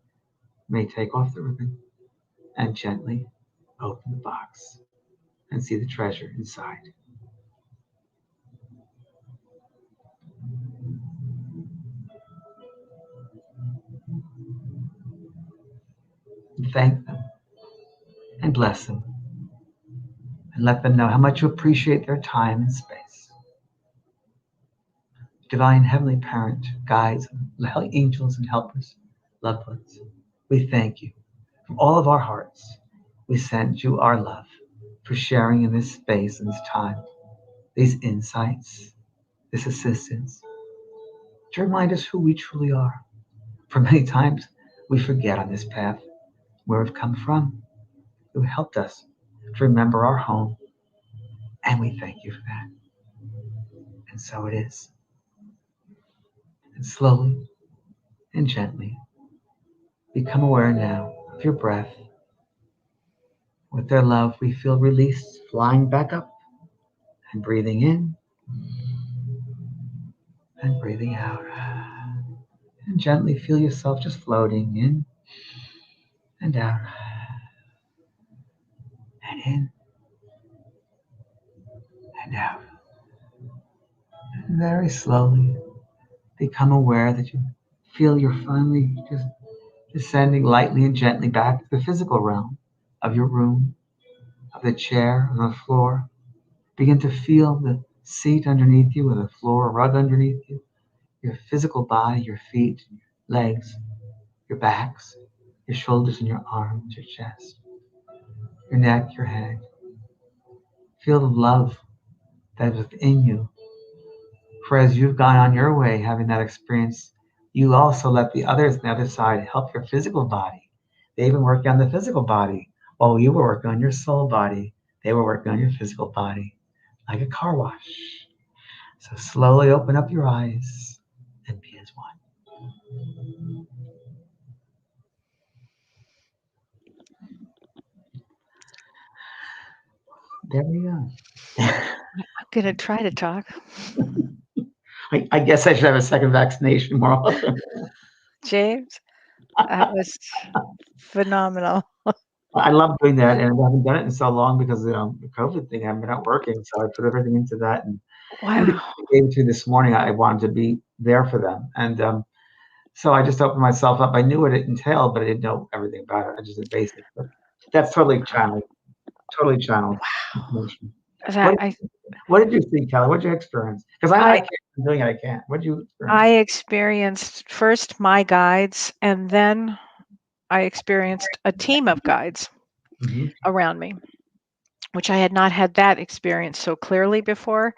you may take off the ribbon and gently open the box and see the treasure inside. And thank them and bless them and let them know how much you appreciate their time and space. Divine Heavenly Parent, guides, angels and helpers, loved ones, we thank you from all of our hearts. We send you our love for sharing in this space and this time, these insights, this assistance, to remind us who we truly are. For many times we forget on this path where we've come from, who helped us to remember our home, and we thank you for that. And so it is. And slowly and gently become aware now of your breath. With their love, we feel released, flying back up and breathing in and breathing out. And gently feel yourself just floating in and out and in and out. And very slowly become aware that you Feel you're finally just descending lightly and gently back to the physical realm of your room, of the chair on the floor. Begin to feel the seat underneath you or the floor rug underneath you, your physical body, your feet, your legs, your backs, your shoulders and your arms, your chest, your neck, your head. Feel the love that is within you. For as you've gone on your way having that experience, you also let the others on the other side help your physical body. They've been working on the physical body while you were working on your soul body. They were working on your physical body, like a car wash. So slowly open up your eyes and be as one. There we go. I'm going to try to talk. I guess I should have a second vaccination more often. James, that was phenomenal. I love doing that, and I haven't done it in so long because the COVID thing. I haven't been out working, so I put everything into that. And because Wow. I gave it to you this morning, I wanted to be there for them, and so I just opened myself up. I knew what it entailed, but I didn't know everything about it. I just did basic, but that's totally channeled information. That I What did you see, Kelly? What did you experience? Because I I can't. I'm doing it. I can't. What did you experience? I experienced first my guides, and then I experienced a team of guides Mhm. around me, which I had not had that experience so clearly before.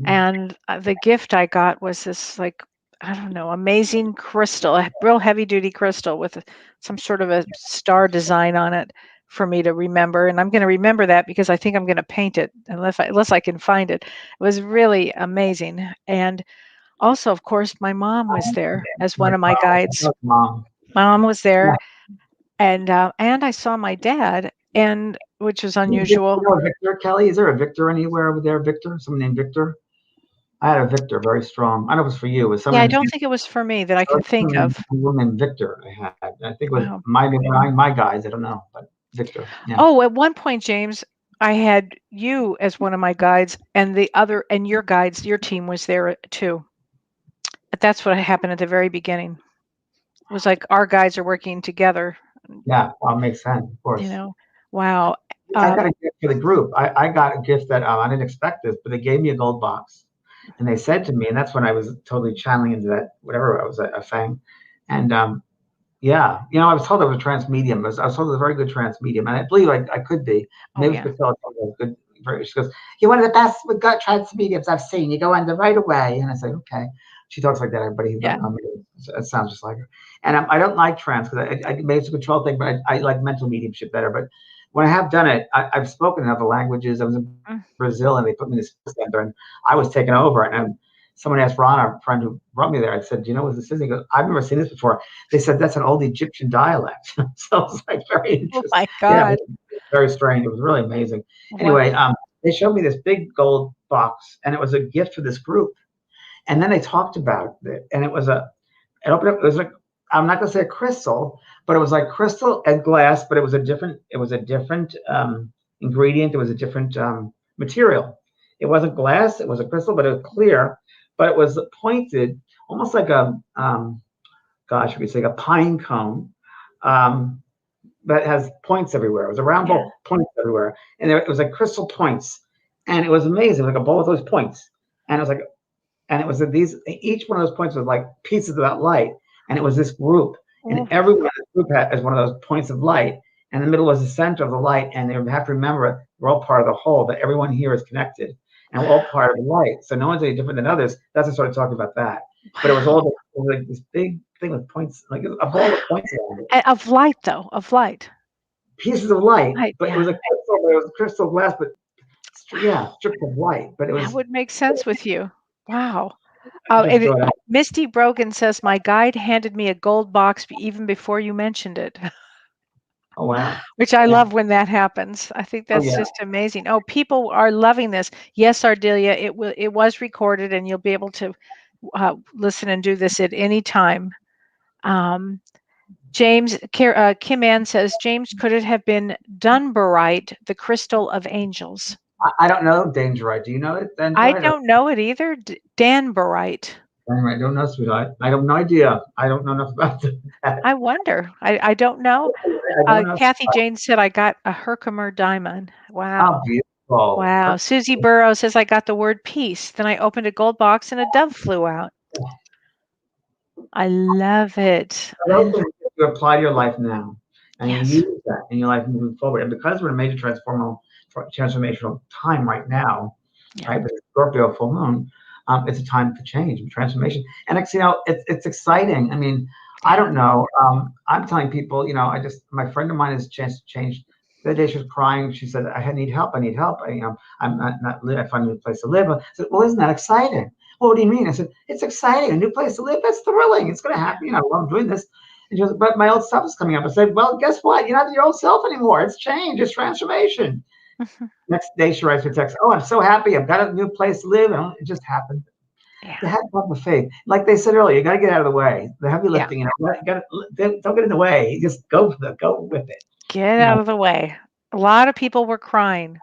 And the gift I got was this, like, I don't know, amazing crystal, a real heavy duty crystal with some sort of a star design on it for me to remember. And I'm going to remember that because I think I'm going to paint it unless I can find it. It was really amazing. And also, of course, my mom was there as one Like, of my guides. mom. My mom was Yeah. there, and I saw my dad, and which was unusual. You know Victor, Kelly? Is there a Victor anywhere over there? Victor? Someone named Victor? I had a Victor, very strong. I know it was for you. It was Yeah, I someone don't think it was for me that I can think named, of. someone named Victor. I had. I think it was Wow. my guys. I don't know, but Victor. Yeah. Oh, at one point, James, I had you as one of my guides, and your guides, your team was there too. But that's what happened at the very beginning. It was like our guides are working together, Yeah. Well, it makes sense, of you course. know. Wow. I got a gift for the group. I got a gift that I didn't expect this, but they gave me a gold box, and they said to me, and that's when I was totally channeling into that whatever I was a thing, and yeah, I was told I was a trance medium. I was told I was a very good trance medium, and I believe I could be. Oh Maybe yeah. Priscilla told me I was good. She goes, "You're one of the best trance mediums I've seen. You go on the right away." And I say, "Okay." She talks like that. Everybody who Yeah. doesn't know me, it sounds just like her. And I don't like trance because maybe it's a control thing, but I like mental mediumship better. But when I have done it, I've spoken in other languages. I was in Mm. Brazil, and they put me in this center, and I was taken over. And someone asked Ron, our friend who brought me there, I said, "Do you know what this is?" He goes, "I've never seen this before." They said that's an old Egyptian dialect. So it's like very Oh interesting. my Yeah, God. very strange. It was really amazing. Wow. Anyway, they showed me this big gold box, and it was a gift for this group. And then they talked about it, and it opened up. It was like, I'm not going to say a crystal, but it was like crystal and glass, but it was a different ingredient. It was a different material. It wasn't glass. It was a crystal, but it was clear. But it was pointed, almost like gosh, we could say a pine cone, that has points everywhere. It was a round Yeah. bowl, points everywhere, and it was like crystal points, and it was amazing, like a bowl with those points. And it was like, and it was that each one of those points was like pieces of that light, and it was this group, and Oh, everyone in the group has one of those points of light, and the middle was the center of the light, and they have to remember we're all part of the whole, that everyone here is connected, and we're all part of the light, so no one's any different than others. That's what I started talking about that. But it was wow. like this big thing with points, like a ball of points around it, Of light, though, of light. pieces of light, Light. but it was Yeah. a crystal, but it was crystal glass, but yeah, strips of light, but it That was would make sense with you. Wow. I just thought, Misty Brogan says, my guide handed me a gold box even before you mentioned it, oh wow, which I yeah, love when that happens. I think oh that's yeah. just amazing. Oh, people are loving this. Yes, Ardelia, it was recorded, and you'll be able to listen and do this at any time. Kim Ann says, James, could it have been Dunbarite, the crystal of angels? I don't know Dangerite. Do you know it, I Dangerite? don't know it either. Danbarite. Anyway, I don't know, sweetheart. I have no idea. I don't know enough about that. I wonder. I don't know. I don't know. Kathy Jane said I got a Herkimer diamond. Wow. Oh, beautiful. Wow. Susie Burrow says I got the word peace. Then I opened a gold box and a dove flew out. I love it. Those things you apply to your life now, and Yes. you use that in your life moving forward. And because we're in a major transformational time right now, Yeah. right, with the Scorpio full moon, it's a time for change and transformation. And it's, it's exciting. I mean, I don't know. I'm telling people, my friend of mine has changed. The other day she was crying. She said, "I need help. I need help. I'm not I find a new place to live." I said, "Well, isn't that exciting?" "Well, what do you mean?" I said, "It's exciting. A new place to live. That's thrilling. It's going to happen. While I'm doing this." And she goes, "But my old self is coming up." I said, "Well, guess what? You're not your old self anymore. It's change. It's transformation." Next day she writes me a text, "Oh, I'm so happy. I've got a new place to live." And it just happened. Yeah. You have to have the faith. Like they said earlier, you got to get out of the way. The heavy lifting, don't get in the way. Just go with it. Get out of the way. A lot of people were crying.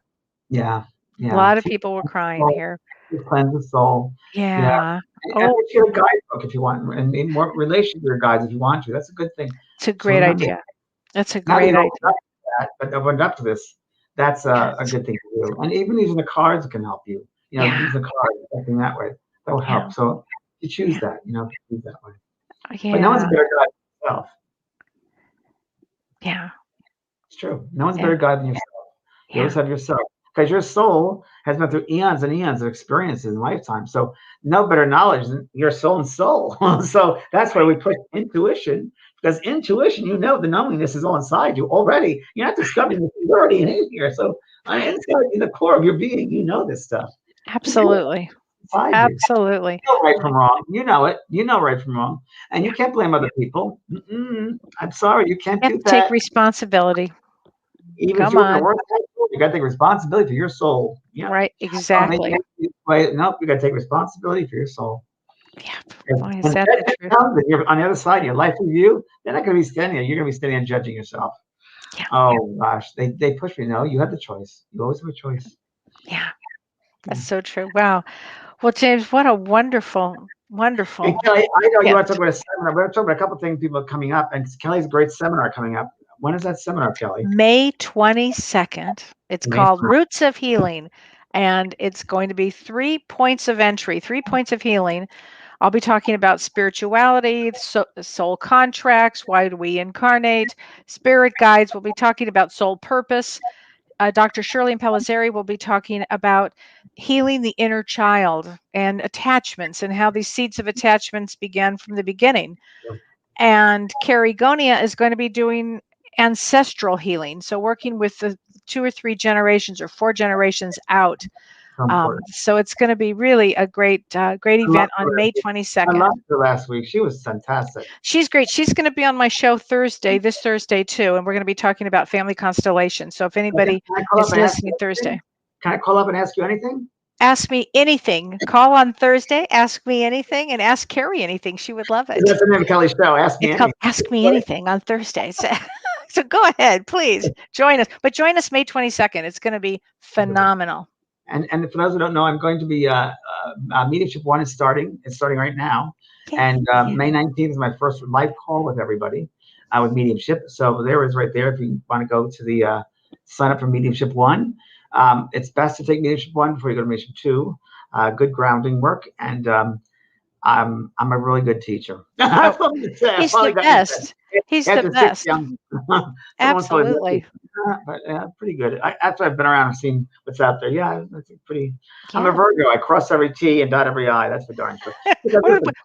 Yeah. A lot of people were crying here. Cleanse the soul. Yeah. And if you have a guidebook if you want, and more relation to your guides if you want to. That's a good thing. It's a great idea. That's a Now that great you idea. opened up to that, but opened up to this, that's a good thing to do. And even using the cards can help you. Use the cards, something that way. That will help. So you choose that, choose that way. Yeah. But no one's a better guide than yourself. Yeah. It's true. No one's a better guide than yourself. You always have yourself. Because your soul has been through eons and eons of experiences in lifetime. So no better knowledge than your soul and soul. So that's why we push intuition. Because intuition, the knowingness is all inside you already. You're not discovering it. You're already in here. So inside, in the core of your being, you know this stuff. Absolutely. Absolutely. You know right from wrong. You know it. You know right from wrong. And you can't blame other people. I'm sorry. You can't do that. Take responsibility. Even if you're in the worst people, you got to take responsibility for your soul. Yeah. Right. Exactly. Nope. You got to take responsibility for your soul. Yeah. Why is that the truth? And you're on the other side, your life review, they're not going to be standing there. You're going to be standing and judging yourself. Yeah. Oh, gosh. They push me. No, you have the choice. You always have a choice. Yeah. That's so true. Wow. Well, James, what a wonderful. And Kellee, I know you want to talk about a seminar. We're going to talk about a couple of things, people coming up. And Kelly's great seminar coming up. When is that seminar, Kellee? May 22nd. It's called Roots of Healing. And it's going to be 3 points of entry, 3 points of healing. I'll be talking about spirituality, soul contracts, why do we incarnate, spirit guides. We'll be talking about soul purpose. Dr. Shirley Pellizzeri will be talking about healing the inner child and attachments and how these seeds of attachments began from the beginning. And Carrie Gonia is going to be doing ancestral healing. So working with the 2 or 3 generations or 4 generations out. So it's going to be really a great event on May 22nd. I loved her last week. She was fantastic. She's great. She's going to be on my show this Thursday too, and we're going to be talking about family constellations. So if anybody is listening Thursday. Can I call up and ask you anything? Ask me anything. Call on Thursday, ask me anything, and ask Carrie anything. She would love it. That's the name of Kelly's show. Ask me anything. Ask me anything on Thursdays. So go ahead, please join us. But join us May 22nd. It's going to be phenomenal. And for those who don't know, I'm going to be Mediumship 1 is starting. It's starting right now. And May 19th is my first live call with everybody with Mediumship. So there is right there if you want to go to the sign up for Mediumship 1. It's best to take Mediumship 1 before you go to Mediumship 2. Good grounding work. And I'm a really good teacher. He's the best. He's the best. Absolutely. But pretty good. After I've been around and seen what's out there, that's pretty. I'm a Virgo. I cross every T and dot every I. That's for darn sure.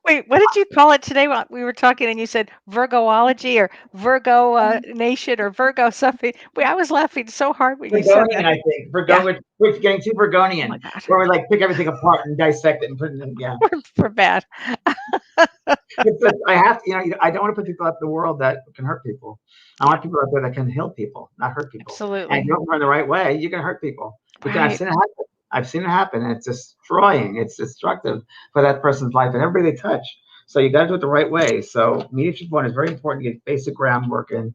Wait, what did you call it today? We were talking and you said Virgoology or Virgo Nation or Virgo something. I was laughing so hard when you said that. I think Virgo. We're getting too Virgonian, where we like pick everything apart and dissect it and put it in. Yeah, we're bad. I have to. I don't want to put people out in the world that can hurt people. I want people out there that can heal people, not hurt people. Absolutely. And if you don't run the right way, you can hurt people. Because I've seen it happen. I've seen it happen, and it's destroying. It's destructive for that person's life and everybody they touch. So you got to do it the right way. So Mediumship 1 is very important to get basic groundwork in.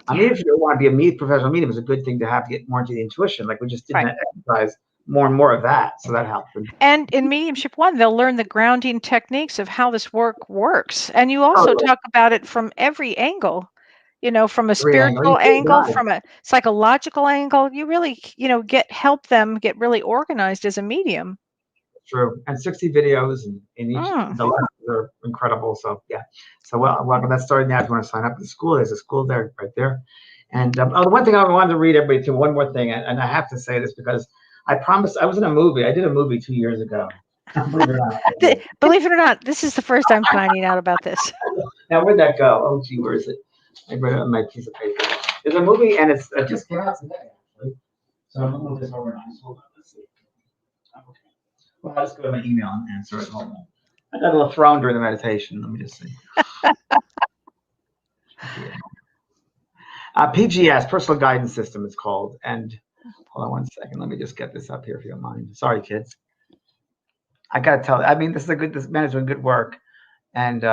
I mean, if you want to be a professional medium, it's a good thing to have to get more into the intuition, like we just did in that exercise more and more of that. So that helped. And in Mediumship 1, they'll learn the grounding techniques of how this work works. And you also Totally. talk about it from every angle, from a Every angle. spiritual You angle, got it. from a psychological angle. You really, help them get really organized as a medium. True. And 60 videos in each. The lessons are incredible. So yeah. So welcome. That's starting now. If you want to sign up at the school, there's a school there right there. And the one thing I wanted to read everybody to, one more thing, and I have to say this because I promised I was in a movie. I did a movie 2 years ago. Believe it or not. Believe it or not, this is the first I'm finding out about this. Now where'd that go? Oh gee, where is it? I read it on my piece of paper. There's a movie and it's just came out today actually. So I'm gonna move this over. Hold on, let's see. Okay. Well, I'll just go to my email and answer it. Hold on. I got a little thrown during the meditation. Let me just see. PGS, Personal Guidance System, it's called. And hold on one second. Let me just get this up here if you don't mind. Sorry, kids. I gotta tell. I mean, this man is doing good work, and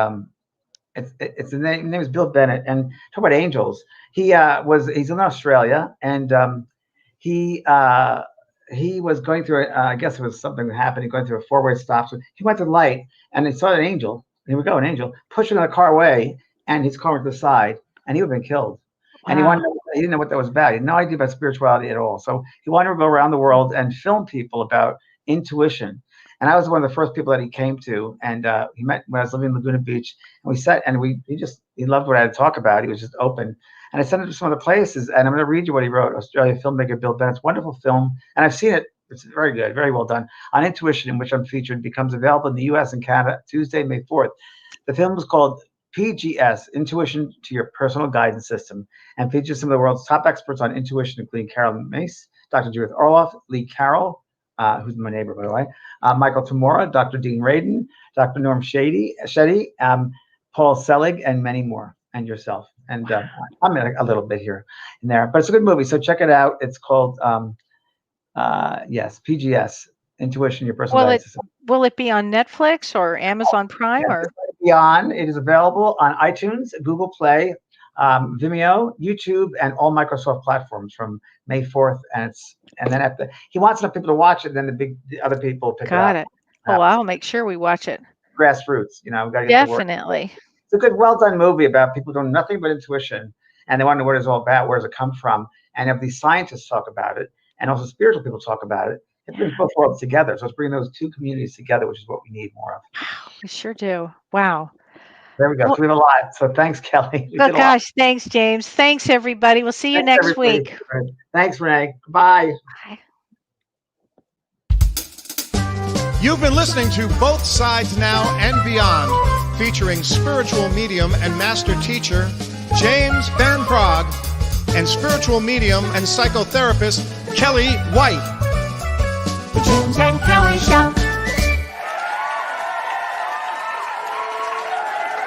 it's the name is Bill Bennett. And talk about angels. He's in Australia, and he was going through. I guess it was something that happened. He going through a four-way stop. So he went to the light, and he saw an angel. Here we go, an angel pushing the car away, and his car went to the side, and he would have been killed. Wow. And he didn't know what that was about. He had no idea about spirituality at all. So he wanted to go around the world and film people about intuition. And I was one of the first people that he came to. And he met when I was living in Laguna Beach. And we sat and he loved what I had to talk about. He was just open. And I sent him to some of the places. And I'm going to read you what he wrote. Australian filmmaker Bill Bennett's wonderful film. And I've seen it. It's very good, very well done. On intuition, in which I'm featured, becomes available in the U.S. and Canada Tuesday, May 4th. The film is called PGS, Intuition to Your Personal Guidance System, and features some of the world's top experts on intuition, including Carolyn Mace, Dr. Judith Orloff, Lee Carroll, who's my neighbor, by the way, Michael Tamura, Dr. Dean Radin, Dr. Norm Shetty, Paul Selig, and many more, and yourself. And I'm in a little bit here and there, but it's a good movie, so check it out. It's called, PGS, Intuition, Your Personal Guidance System. Will it be on Netflix or Amazon Prime? It is available on iTunes, Google Play, Vimeo, YouTube, and all Microsoft platforms from May 4th. And then he wants enough people to watch it, then the other people pick it up. Got it. Oh, I'll make sure we watch it. Grassroots, we've got to get Definitely. It's a good, well-done movie about people doing nothing but intuition, and they want to know what it's all about, where does it come from, and if these scientists talk about it, and also spiritual people talk about it, it brings both worlds together. So it's bringing those two communities together, which is what we need more of. We sure do. Wow. There we go. So we have a lot. So thanks, Kelly. Oh, gosh. Thanks, James. Thanks, everybody. We'll see you next week. Thanks, Renee. Bye. Bye. You've been listening to Both Sides Now and Beyond, featuring spiritual medium and master teacher James Van Praagh and spiritual medium and psychotherapist Kellee White. The James and Kellee Show.